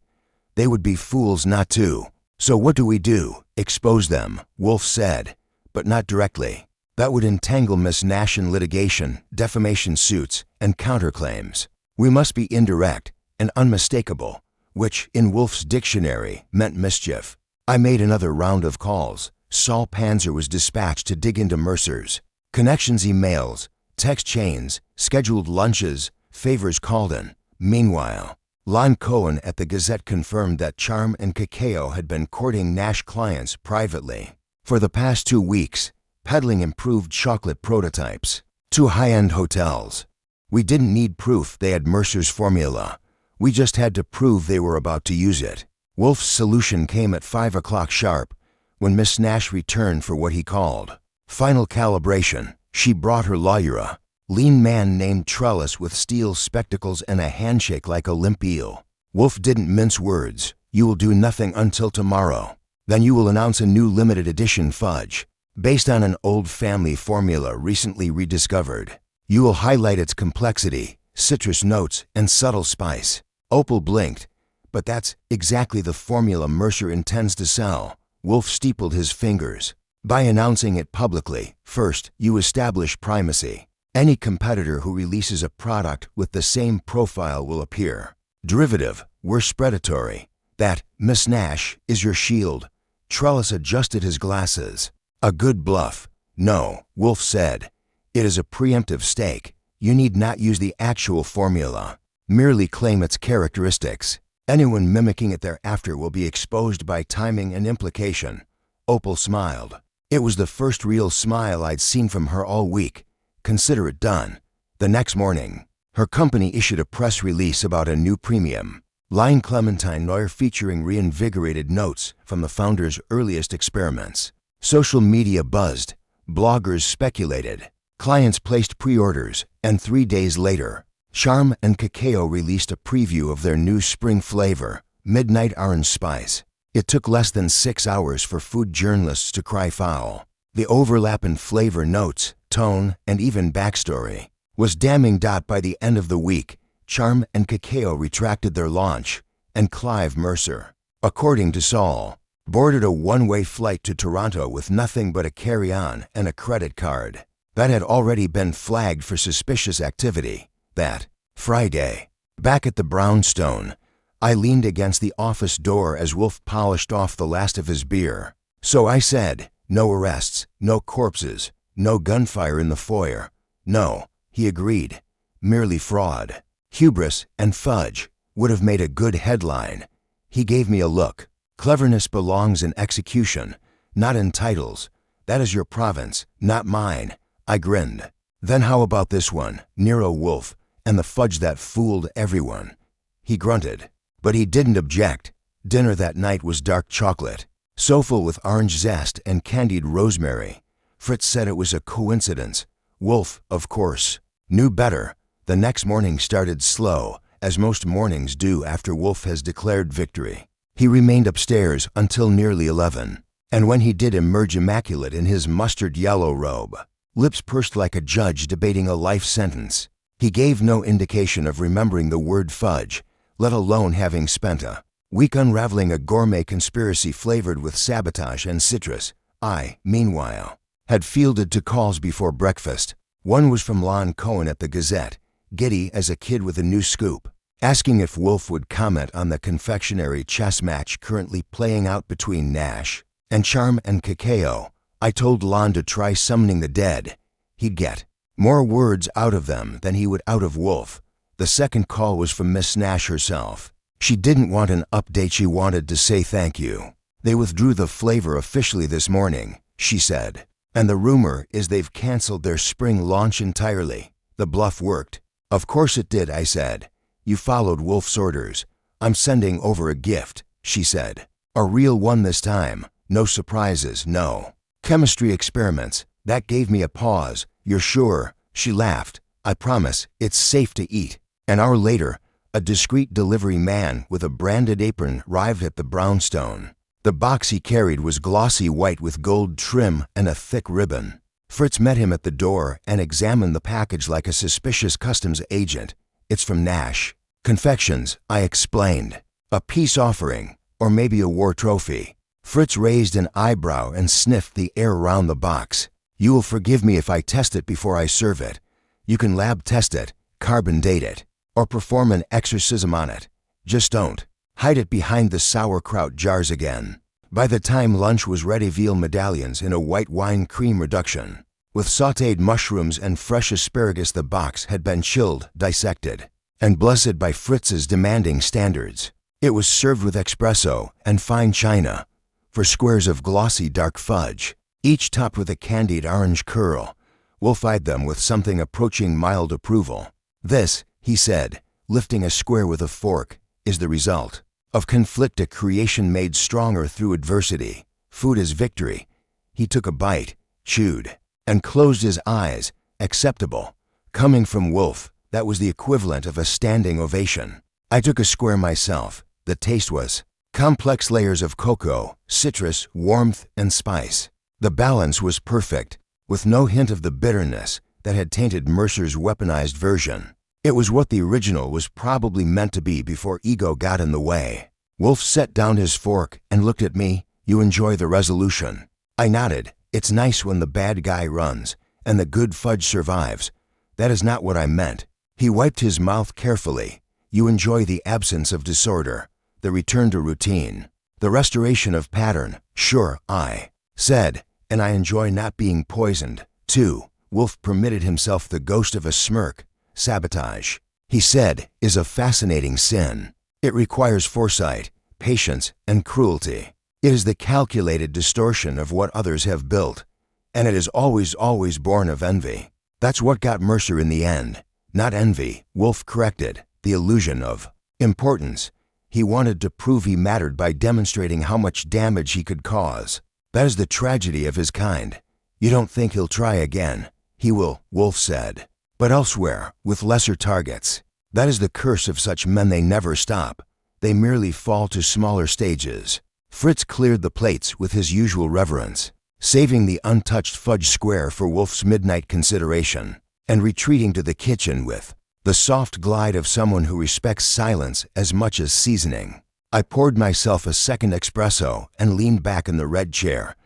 They would be fools not to. So what do we do? Expose them," Wolfe said. "But not directly. That would entangle Miss Nash in litigation, defamation suits, and counterclaims. We must be indirect and unmistakable," which, in Wolfe's dictionary, meant mischief. I made another round of calls. Saul Panzer was dispatched to dig into Mercer's connections, emails, text chains, scheduled lunches, favors called in. Meanwhile, Lon Cohen at the Gazette confirmed that Charm and Cacao had been courting Nash clients privately for the past 2 weeks, peddling improved chocolate prototypes to high-end hotels. We didn't need proof they had Mercer's formula. We just had to prove they were about to use it. Wolfe's solution came at 5 o'clock sharp, when Miss Nash returned for what he called final calibration. She brought her lawyer, a lean man named Trellis with steel spectacles and a handshake like a limp eel. Wolfe didn't mince words. You will do nothing until tomorrow. Then you will announce a new limited edition fudge, based on an old family formula recently rediscovered. You will highlight its complexity, citrus notes, and subtle spice. Opal blinked. But that's exactly the formula Mercer intends to sell. Wolfe steepled his fingers. By announcing it publicly, first, you establish primacy. Any competitor who releases a product with the same profile will appear. Derivative, worse predatory. That, Miss Nash, is your shield. Trellis adjusted his glasses. A good bluff. No, Wolfe said. It is a preemptive stake. You need not use the actual formula. Merely claim its characteristics. Anyone mimicking it thereafter will be exposed by timing and implication. Opal smiled. It was the first real smile I'd seen from her all week. Consider it done. The next morning, her company issued a press release about a new premium line clementine noir featuring reinvigorated notes from the founder's earliest experiments. Social media buzzed. Bloggers speculated. Clients placed pre-orders, and 3 days later, Charm and Cacao released a preview of their new spring flavor, Midnight Orange Spice. It took less than 6 hours for food journalists to cry foul. The overlap in flavor notes, tone, and even backstory was damning. By the end of the week, Charm and Cacao retracted their launch, and Clive Mercer, according to Saul, boarded a one-way flight to Toronto with nothing but a carry-on and a credit card that had already been flagged for suspicious activity. That Friday, back at the Brownstone, I leaned against the office door as Wolfe polished off the last of his beer. So I said, no arrests, no corpses, no gunfire in the foyer. No, he agreed, merely fraud. Hubris and Fudge would have made a good headline. He gave me a look. Cleverness belongs in execution, not in titles. That is your province, not mine. I grinned. Then how about this one, Nero Wolfe, and the fudge that fooled everyone? He grunted. But he didn't object. Dinner that night was dark chocolate, so full with orange zest and candied rosemary. Fritz said it was a coincidence. Wolfe, of course, knew better. The next morning started slow, as most mornings do after Wolfe has declared victory. He remained upstairs until nearly 11, and when he did emerge immaculate in his mustard yellow robe, lips pursed like a judge debating a life sentence, he gave no indication of remembering the word fudge, let alone having spent a week unraveling a gourmet conspiracy flavored with sabotage and citrus. I, meanwhile, had fielded 2 calls before breakfast. One was from Lon Cohen at the Gazette, giddy as a kid with a new scoop, asking if Wolfe would comment on the confectionery chess match currently playing out between Nash and Charm and Cacao. I told Lon to try summoning the dead. He'd get more words out of them than he would out of Wolfe. The second call was from Miss Nash herself. She didn't want an update, she wanted to say thank you. They withdrew the flavor officially this morning, she said, and the rumor is they've canceled their spring launch entirely. The bluff worked. Of course it did, I said. You followed Wolfe's orders. I'm sending over a gift, she said. A real one this time. No surprises, no chemistry experiments. That gave me a pause. You're sure? She laughed. I promise, it's safe to eat. An hour later, a discreet delivery man with a branded apron arrived at the Brownstone. The box he carried was glossy white with gold trim and a thick ribbon. Fritz met him at the door and examined the package like a suspicious customs agent. It's from Nash Confections, I explained. A peace offering, or maybe a war trophy. Fritz raised an eyebrow and sniffed the air around the box. You will forgive me if I test it before I serve it. You can lab test it, carbon date it, or perform an exorcism on it. Just don't hide it behind the sauerkraut jars again. By the time lunch was ready, veal medallions in a white wine cream reduction, with sautéed mushrooms and fresh asparagus. The box had been chilled, dissected, and blessed by Fritz's demanding standards. It was served with espresso and fine china, for squares of glossy dark fudge, each topped with a candied orange curl. Wolfe eyed them with something approaching mild approval. This, he said, lifting a square with a fork, is the result of conflict, a creation made stronger through adversity. Food is victory. He took a bite, chewed, and closed his eyes. Acceptable. Coming from Wolfe, that was the equivalent of a standing ovation. I took a square myself. The taste was complex layers of cocoa, citrus, warmth, and spice. The balance was perfect, with no hint of the bitterness that had tainted Mercer's weaponized version. It was what the original was probably meant to be before ego got in the way. Wolfe set down his fork and looked at me. You enjoy the resolution? I nodded. It's nice when the bad guy runs and the good Fudge survives. That is not what I meant. He wiped his mouth carefully. You enjoy the absence of disorder, the return to routine, the restoration of pattern. Sure, I said, and I enjoy not being poisoned, too. Wolfe permitted himself the ghost of a smirk. Sabotage, he said, is a fascinating sin. It requires foresight, patience, and cruelty. It is the calculated distortion of what others have built, and it is always born of envy. That's what got Mercer in the end. Not envy, Wolfe corrected, the illusion of importance. He wanted to prove he mattered by demonstrating how much damage he could cause. That is the tragedy of his kind. You don't think he'll try again. He will, Wolfe said. But elsewhere, with lesser targets. That is the curse of such men. They never stop. They merely fall to smaller stages. Fritz cleared the plates with his usual reverence, saving the untouched Fudge square for Wolfe's midnight consideration, and retreating to the kitchen with the soft glide of someone who respects silence as much as seasoning. I poured myself a second espresso and leaned back in the red chair.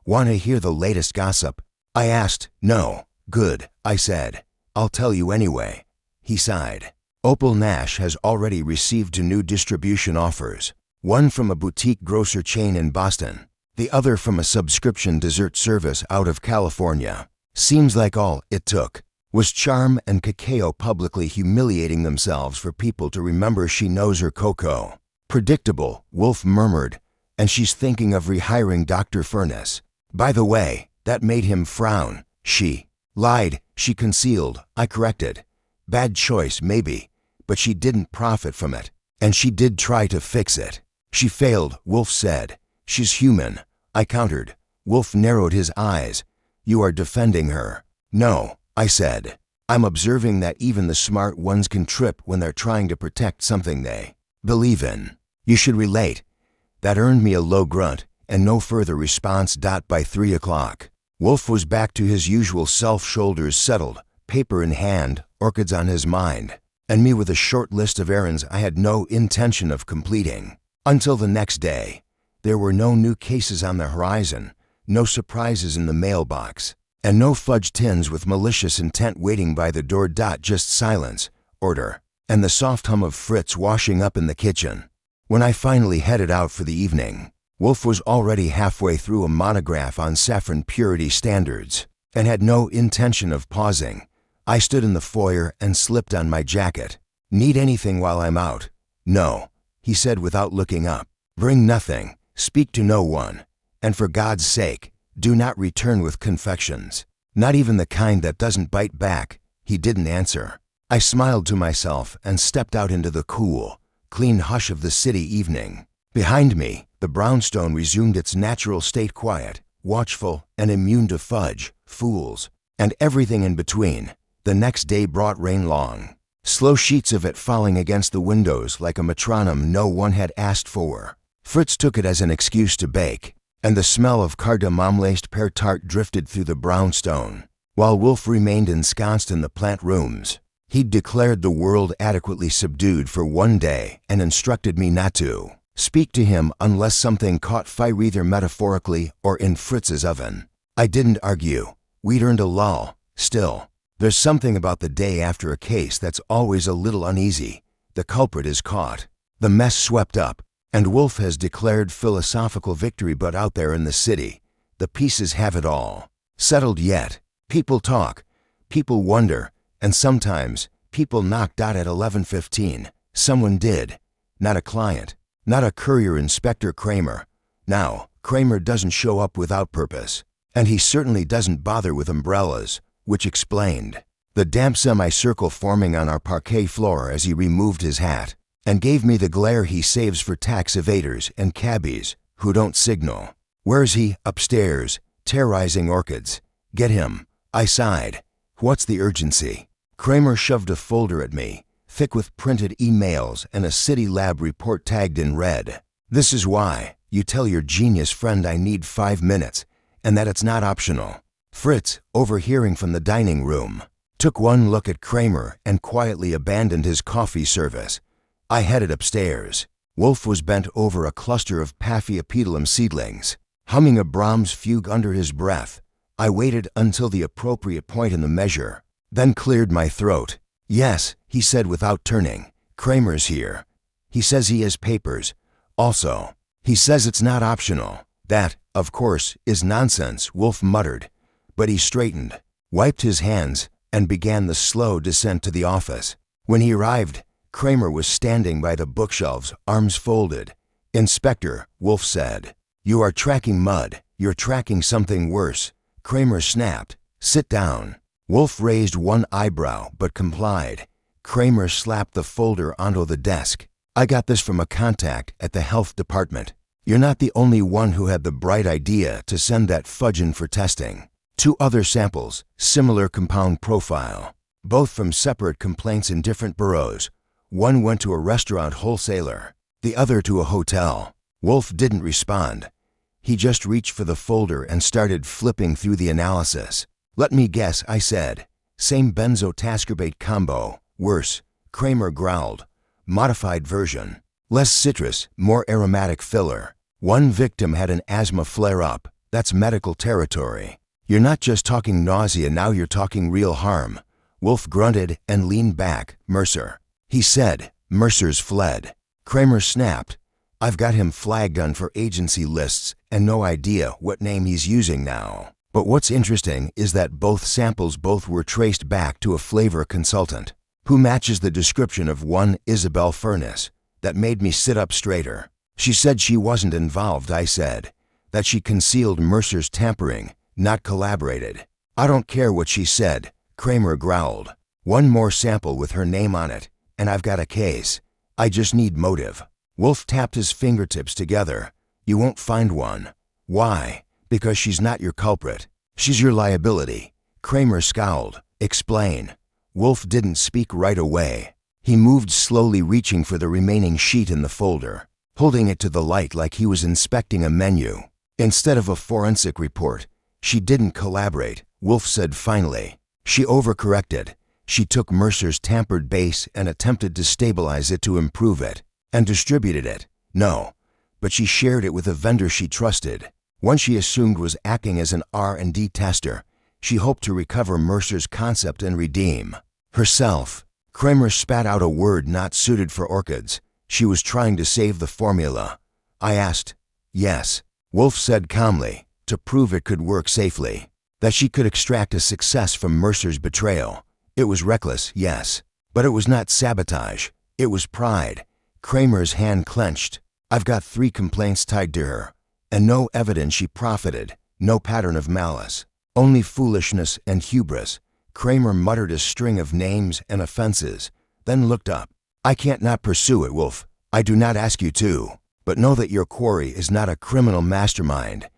Want to hear the latest gossip? I asked. No. Good, I said. I'll tell you anyway. He sighed. Opal Nash has already received 2 new distribution offers, one from a boutique grocer chain in Boston, the other from a subscription dessert service out of California. Seems like all it took was charm and cacao publicly humiliating themselves for people to remember she knows her cocoa. Predictable, Wolfe murmured, and she's thinking of rehiring Dr. Furness. By the way, that made him frown. She lied, she concealed, I corrected. Bad choice, maybe, but she didn't profit from it, and she did try to fix it. She failed, Wolfe said. She's human, I countered. Wolfe narrowed his eyes. You are defending her. No, I said. I'm observing that even the smart ones can trip when they're trying to protect something they believe in. You should relate. That earned me a low grunt and no further response. By 3 o'clock. Wolfe was back to his usual self, shoulders settled, paper in hand, orchids on his mind, and me with a short list of errands I had no intention of completing. Until the next day. There were no new cases on the horizon, no surprises in the mailbox, and no Fudge tins with malicious intent waiting by the door. Just silence, order, and the soft hum of Fritz washing up in the kitchen. When I finally headed out for the evening, Wolfe was already halfway through a monograph on saffron purity standards and had no intention of pausing. I stood in the foyer and slipped on my jacket. Need anything while I'm out? No, he said without looking up. Bring nothing, speak to no one, and for God's sake, do not return with confections. Not even the kind that doesn't bite back. He didn't answer. I smiled to myself and stepped out into the cool, clean hush of the city evening. Behind me, the brownstone resumed its natural state, quiet, watchful, and immune to Fudge, fools, and everything in between. The next day brought rain, long, slow sheets of it falling against the windows like a metronome no one had asked for. Fritz took it as an excuse to bake, and the smell of cardamom-laced pear tart drifted through the brownstone, while Wolfe remained ensconced in the plant rooms. He'd declared the world adequately subdued for one day and instructed me not to speak to him unless something caught fire, either metaphorically or in Fritz's oven. I didn't argue. We'd earned a lull. Still, there's something about the day after a case that's always a little uneasy. The culprit is caught, the mess swept up, and Wolfe has declared philosophical victory. But out there in the city, the pieces have it all settled yet. People talk, people wonder, and sometimes people knock. At 11:15, someone did. Not a client, not a courier. Inspector Kramer. Now, Kramer doesn't show up without purpose, and he certainly doesn't bother with umbrellas, which explained the damp semicircle forming on our parquet floor as he removed his hat, and gave me the glare he saves for tax evaders and cabbies who don't signal. Where's he? Upstairs, terrorizing orchids. Get him. I sighed. What's the urgency? Kramer shoved a folder at me, thick with printed emails and a city lab report tagged in red. This is why. You tell your genius friend I need 5 minutes, and that it's not optional. Fritz, overhearing from the dining room, took one look at Kramer and quietly abandoned his coffee service. I headed upstairs. Wolfe was bent over a cluster of Paphiopedilum seedlings, humming a Brahms fugue under his breath. I waited until the appropriate point in the measure, then cleared my throat. Yes, he said without turning. Kramer's here. He says he has papers. Also, he says it's not optional. That, of course, is nonsense, Wolfe muttered. But he straightened, wiped his hands, and began the slow descent to the office. When he arrived, Kramer was standing by the bookshelves, arms folded. Inspector, Wolfe said, you are tracking mud. You're tracking something worse. Kramer snapped. Sit down. Wolfe raised one eyebrow but complied. Kramer slapped the folder onto the desk. I got this from a contact at the health department. You're not the only one who had the bright idea to send that fudge in for testing. 2 other samples, similar compound profile, both from separate complaints in different boroughs. One went to a restaurant wholesaler, the other to a hotel. Wolfe didn't respond. He just reached for the folder and started flipping through the analysis. Let me guess, I said. Same benzotascorbate combo. Worse, Kramer growled. Modified version. Less citrus, more aromatic filler. One victim had an asthma flare-up. That's medical territory. You're not just talking nausea, now you're talking real harm. Wolfe grunted and leaned back. Mercer. He said. Mercer's fled. Kramer snapped. I've got him flagged on for agency lists and no idea what name he's using now. But what's interesting is that both samples were traced back to a flavor consultant who matches the description of one Isabel Furness. That made me sit up straighter. She said she wasn't involved, I said. That she concealed Mercer's tampering, not collaborated. I don't care what she said, Kramer growled. One more sample with her name on it, and I've got a case. I just need motive. Wolfe tapped his fingertips together. You won't find one. Why? Because she's not your culprit. She's your liability. Kramer scowled. Explain. Wolfe didn't speak right away. He moved slowly, reaching for the remaining sheet in the folder, holding it to the light like he was inspecting a menu. Instead of a forensic report, she didn't collaborate, Wolfe said finally. She overcorrected. She took Mercer's tampered base and attempted to stabilize it to improve it, and distributed it. No, but she shared it with a vendor she trusted, one she assumed was acting as an R&D tester. She hoped to recover Mercer's concept and redeem herself. Kramer spat out a word not suited for orchids. She was trying to save the formula. I asked. Yes. Wolfe said calmly, to prove it could work safely. That she could extract a success from Mercer's betrayal. It was reckless, yes. But it was not sabotage. It was pride. Kramer's hand clenched. I've got 3 complaints tied to her. And no evidence she profited. No pattern of malice. Only foolishness and hubris. Kramer muttered a string of names and offenses, then looked up. I can't not pursue it, Wolfe. I do not ask you to. But know that your quarry is not a criminal mastermind.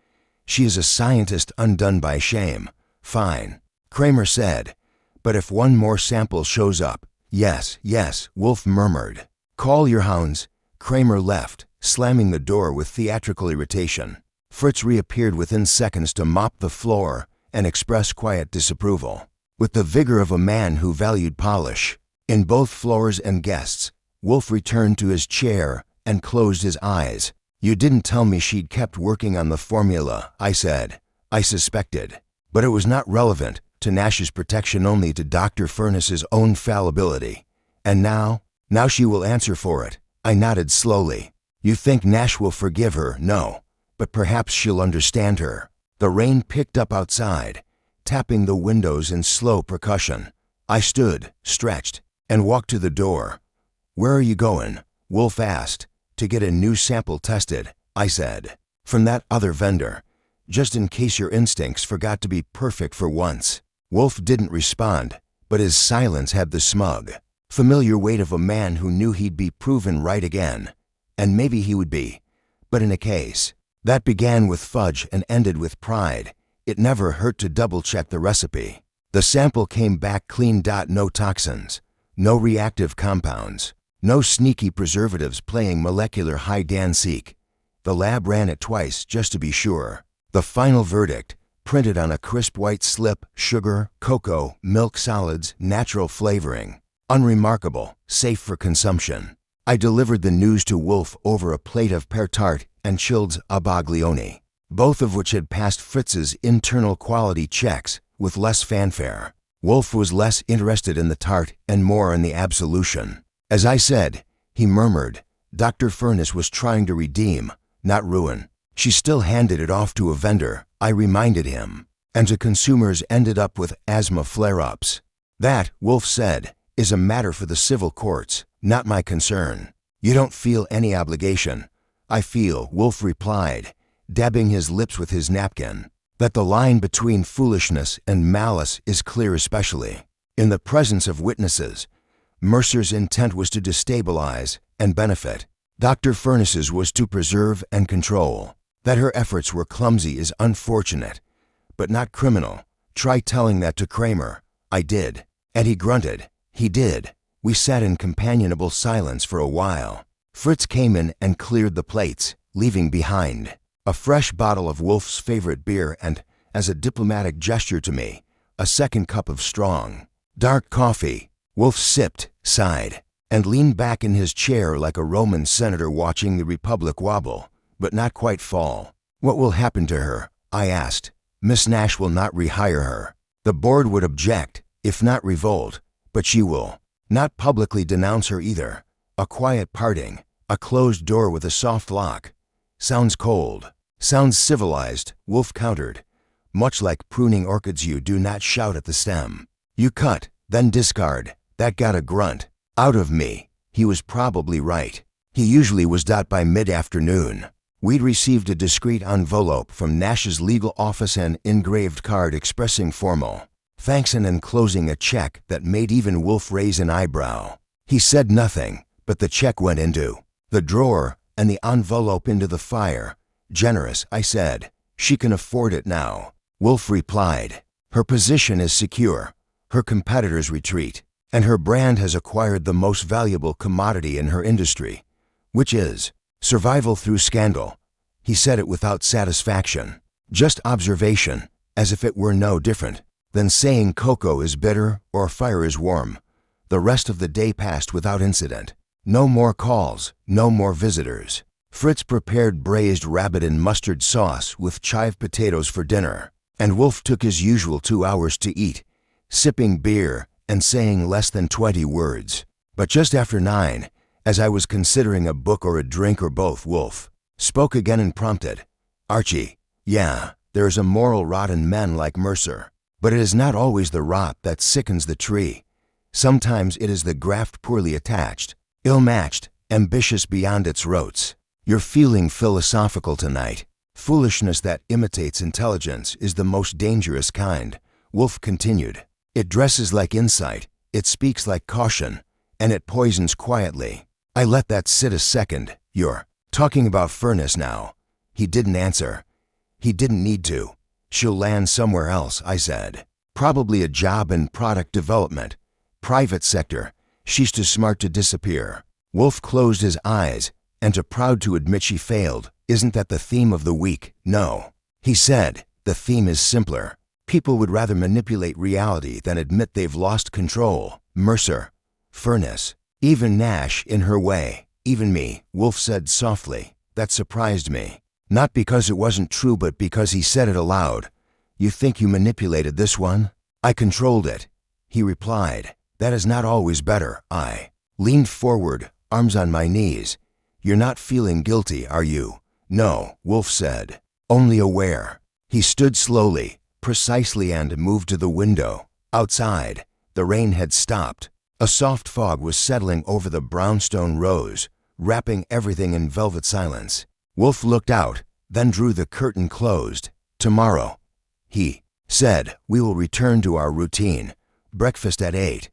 She is a scientist undone by shame. Fine. Kramer said. But if one more sample shows up. Yes, yes, Wolfe murmured. Call your hounds. Kramer left, slamming the door with theatrical irritation. Fritz reappeared within seconds to mop the floor and express quiet disapproval. With the vigor of a man who valued polish. In both floors and guests, Wolfe returned to his chair and closed his eyes. You didn't tell me she'd kept working on the formula, I said. I suspected. But it was not relevant to Nash's protection, only to Dr. Furness's own fallibility. And now she will answer for it. I nodded slowly. You think Nash will forgive her? No. But perhaps she'll understand her. The rain picked up outside, tapping the windows in slow percussion. I stood, stretched, and walked to the door. Where are you going? Wolfe asked. To get a new sample tested, I said. From that other vendor. Just in case your instincts forgot to be perfect for once. Wolfe didn't respond, but his silence had the smug, familiar weight of a man who knew he'd be proven right again. And maybe he would be, but in a case that began with fudge and ended with pride, it never hurt to double-check the recipe. The sample came back clean. No toxins, no reactive compounds, no sneaky preservatives playing molecular hide-and-seek. The lab ran it twice just to be sure. The final verdict, printed on a crisp white slip: sugar, cocoa, milk solids, natural flavoring. Unremarkable, safe for consumption. I delivered the news to Wolfe over a plate of pear tart and chilled abaglione, both of which had passed Fritz's internal quality checks with less fanfare. Wolfe was less interested in the tart and more in the absolution. As I said, he murmured, Dr. Furness was trying to redeem, not ruin. She still handed it off to a vendor, I reminded him, and to consumers ended up with asthma flare-ups. That, Wolfe said, is a matter for the civil courts, not my concern. You don't feel any obligation. I feel, Wolfe replied, dabbing his lips with his napkin, that the line between foolishness and malice is clear, especially in the presence of witnesses. Mercer's intent was to destabilize and benefit. Dr. Furness's was to preserve and control. That her efforts were clumsy is unfortunate, but not criminal. Try telling that to Kramer. I did. And he grunted. He did. We sat in companionable silence for a while. Fritz came in and cleared the plates, leaving behind a fresh bottle of Wolfe's favorite beer and, as a diplomatic gesture to me, a second cup of strong, dark coffee. Wolfe sipped, sighed, and leaned back in his chair like a Roman senator watching the Republic wobble, but not quite fall. What will happen to her? I asked. Miss Nash will not rehire her. The board would object, if not revolt, but she will not publicly denounce her either. A quiet parting, a closed door with a soft lock. Sounds cold. Sounds civilized, Wolfe countered. Much like pruning orchids, you do not shout at the stem. You cut, then discard. That got a grunt out of me. He was probably right. He usually was by mid-afternoon. We'd received a discreet envelope from Nash's legal office, an engraved card expressing formal thanks and enclosing a check that made even Wolfe raise an eyebrow. He said nothing, but the check went into the drawer and the envelope into the fire. Generous, I said. She can afford it now. Wolfe replied. Her position is secure. Her competitors retreat, and her brand has acquired the most valuable commodity in her industry, which is survival through scandal. He said it without satisfaction, just observation, as if it were no different than saying cocoa is bitter or fire is warm. The rest of the day passed without incident. No more calls, no more visitors. Fritz prepared braised rabbit in mustard sauce with chive potatoes for dinner, and Wolfe took his usual 2 hours to eat, sipping beer and saying less than 20 words. But just after 9, as I was considering a book or a drink or both, Wolfe spoke again and prompted, Archie, yeah, there is a moral rot in men like Mercer, but it is not always the rot that sickens the tree. Sometimes it is the graft poorly attached, ill-matched, ambitious beyond its roots. You're feeling philosophical tonight. Foolishness that imitates intelligence is the most dangerous kind, Wolfe continued. It dresses like insight, it speaks like caution, and it poisons quietly. I let that sit a second. You're talking about Furness now. He didn't answer. He didn't need to. She'll land somewhere else, I said. Probably a job in product development. Private sector. She's too smart to disappear. Wolfe closed his eyes, and too proud to admit she failed. Isn't that the theme of the week? No. He said, the theme is simpler. People would rather manipulate reality than admit they've lost control. Mercer. Furness. Even Nash, in her way. Even me, Wolfe said softly. That surprised me. Not because it wasn't true, but because he said it aloud. You think you manipulated this one? I controlled it. He replied. That is not always better. I leaned forward, arms on my knees. You're not feeling guilty, are you? No, Wolfe said. Only aware. He stood slowly, precisely, and moved to the window. Outside, the rain had stopped. A soft fog was settling over the brownstone rows, wrapping everything in velvet silence. Wolfe looked out, then drew the curtain closed. Tomorrow, he said, we will return to our routine. breakfast at 8,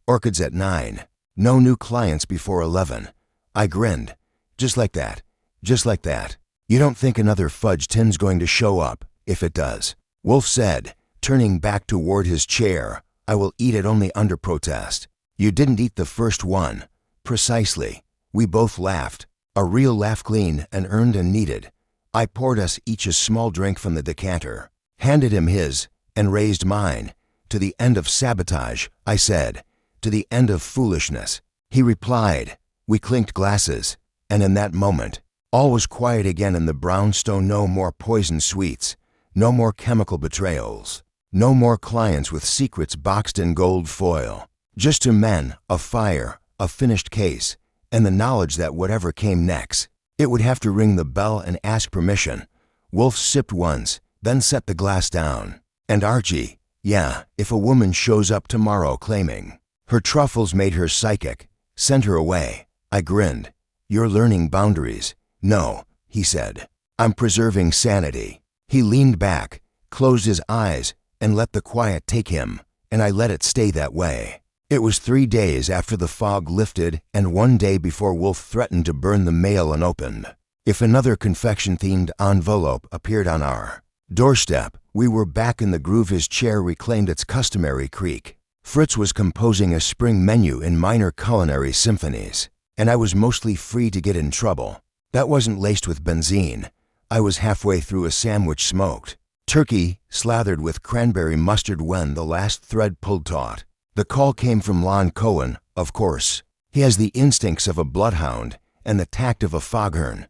orchids at 9, no new clients before 11. I grinned. Just like that. Just like that. You don't think another fudge tin's going to show up, if it does? Wolfe said, turning back toward his chair. I will eat it only under protest. You didn't eat the first one. Precisely. We both laughed. A real laugh, clean and earned and needed. I poured us each a small drink from the decanter, handed him his, and raised mine. To the end of sabotage, I said. To the end of foolishness. He replied. We clinked glasses, and in that moment, all was quiet again in the brownstone. No more poisoned sweets, no more chemical betrayals, no more clients with secrets boxed in gold foil. Just two men, a fire, a finished case, and the knowledge that whatever came next, it would have to ring the bell and ask permission. Wolfe sipped once, then set the glass down. And Archie, yeah, if a woman shows up tomorrow claiming her truffles made her psychic, send her away. I grinned. You're learning boundaries. No, he said. I'm preserving sanity. He leaned back, closed his eyes, and let the quiet take him, and I let it stay that way. It was 3 days after the fog lifted and 1 day before Wolfe threatened to burn the mail unopened. If another confection-themed envelope appeared on our doorstep, we were back in the groove. His chair reclaimed its customary creak. Fritz was composing a spring menu in minor culinary symphonies, and I was mostly free to get in trouble. That wasn't laced with benzene. I was halfway through a sandwich smoked turkey slathered with cranberry mustard when the last thread pulled taut. The call came from Lon Cohen, of course. He has the instincts of a bloodhound and the tact of a foghorn.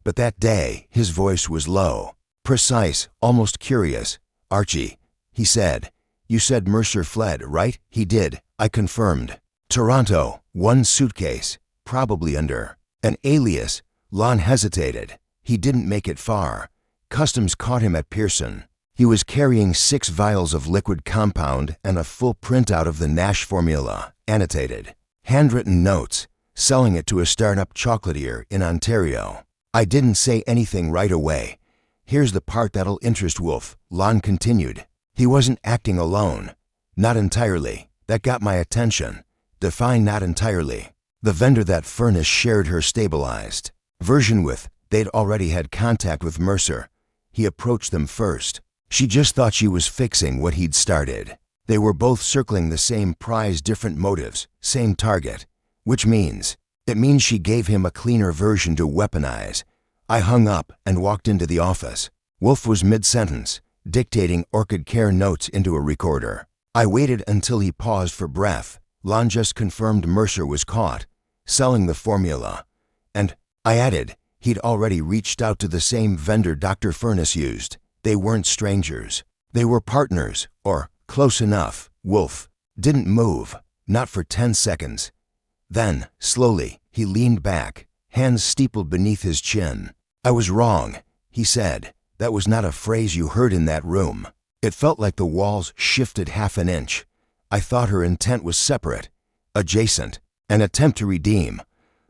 But that day, his voice was low, precise, almost curious. Archie, he said. You said Mercer fled, right? He did, I confirmed. Toronto, 1 suitcase, probably under an alias. Lon hesitated. He didn't make it far. Customs caught him at Pearson. He was carrying 6 vials of liquid compound and a full printout of the Nash formula, annotated. Handwritten notes, selling it to a startup chocolatier in Ontario. I didn't say anything right away. Here's the part that'll interest Wolfe, Lon continued. He wasn't acting alone. Not entirely. That got my attention. Define not entirely. The vendor that Furnace shared her stabilized version with, they'd already had contact with Mercer. He approached them first. She just thought she was fixing what he'd started. They were both circling the same prize, different motives, same target. Which means, it means she gave him a cleaner version to weaponize. I hung up and walked into the office. Wolfe was mid-sentence, dictating orchid care notes into a recorder. I waited until he paused for breath. Lon just confirmed Mercer was caught, selling the formula. And, I added, he'd already reached out to the same vendor Dr. Furnace used. They weren't strangers. They were partners, or close enough. Wolfe didn't move, not for 10 seconds. Then, slowly, he leaned back, hands steepled beneath his chin. I was wrong, he said. That was not a phrase you heard in that room. It felt like the walls shifted half an inch. I thought her intent was separate, adjacent, an attempt to redeem.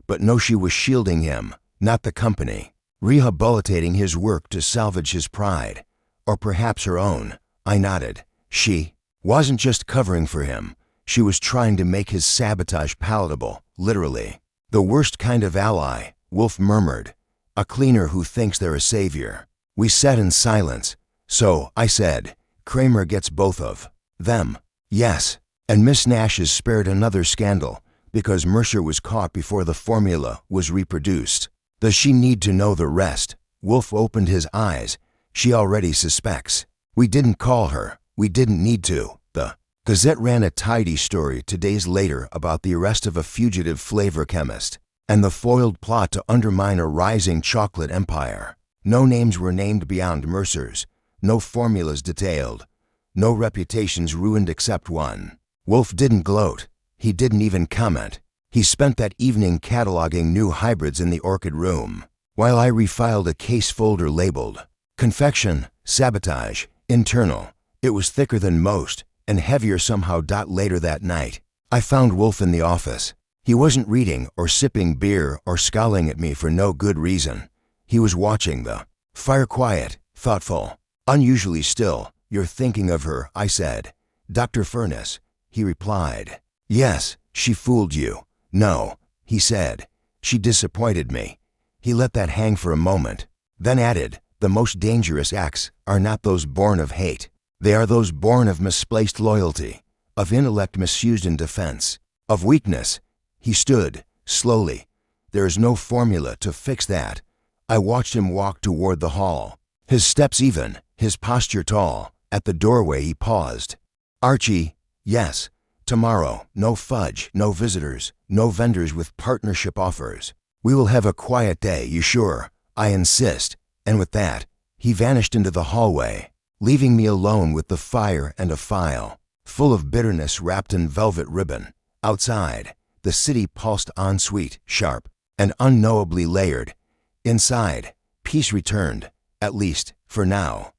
But no, she was shielding him, not the company, rehabilitating his work to salvage his pride, or perhaps her own. I nodded. She wasn't just covering for him. She was trying to make his sabotage palatable, literally. The worst kind of ally, Wolfe murmured. A cleaner who thinks they're a savior. We sat in silence. So, I said, Kramer gets both of them. Yes, and Miss Nash is spared another scandal, because Mercer was caught before the formula was reproduced. Does she need to know the rest? Wolfe opened his eyes. She already suspects. We didn't call her. We didn't need to. The Gazette ran a tidy story 2 days later about the arrest of a fugitive flavor chemist and the foiled plot to undermine a rising chocolate empire. No names were named beyond Mercer's. No formulas detailed. No reputations ruined except one. Wolfe didn't gloat. He didn't even comment. He spent that evening cataloging new hybrids in the orchid room, while I refiled a case folder labeled Confection, Sabotage, Internal. It was thicker than most, and heavier somehow. Later that night, I found Wolfe in the office. He wasn't reading or sipping beer or scowling at me for no good reason. He was watching the fire, quiet, thoughtful, unusually still. You're thinking of her, I said. Dr. Furnace. he replied. Yes, she fooled you. No, he said. She disappointed me. He let that hang for a moment, then added, the most dangerous acts are not those born of hate. They are those born of misplaced loyalty, of intellect misused in defense, of weakness. He stood, slowly. There is no formula to fix that. I watched him walk toward the hall, his steps even, his posture tall. At the doorway he paused. Archie, yes, tomorrow, no fudge, no visitors, no vendors with partnership offers. We will have a quiet day, you sure? I insist. And with that, he vanished into the hallway, leaving me alone with the fire and a file, full of bitterness wrapped in velvet ribbon. Outside, the city pulsed on sweet, sharp, and unknowably layered. Inside, peace returned, at least for now.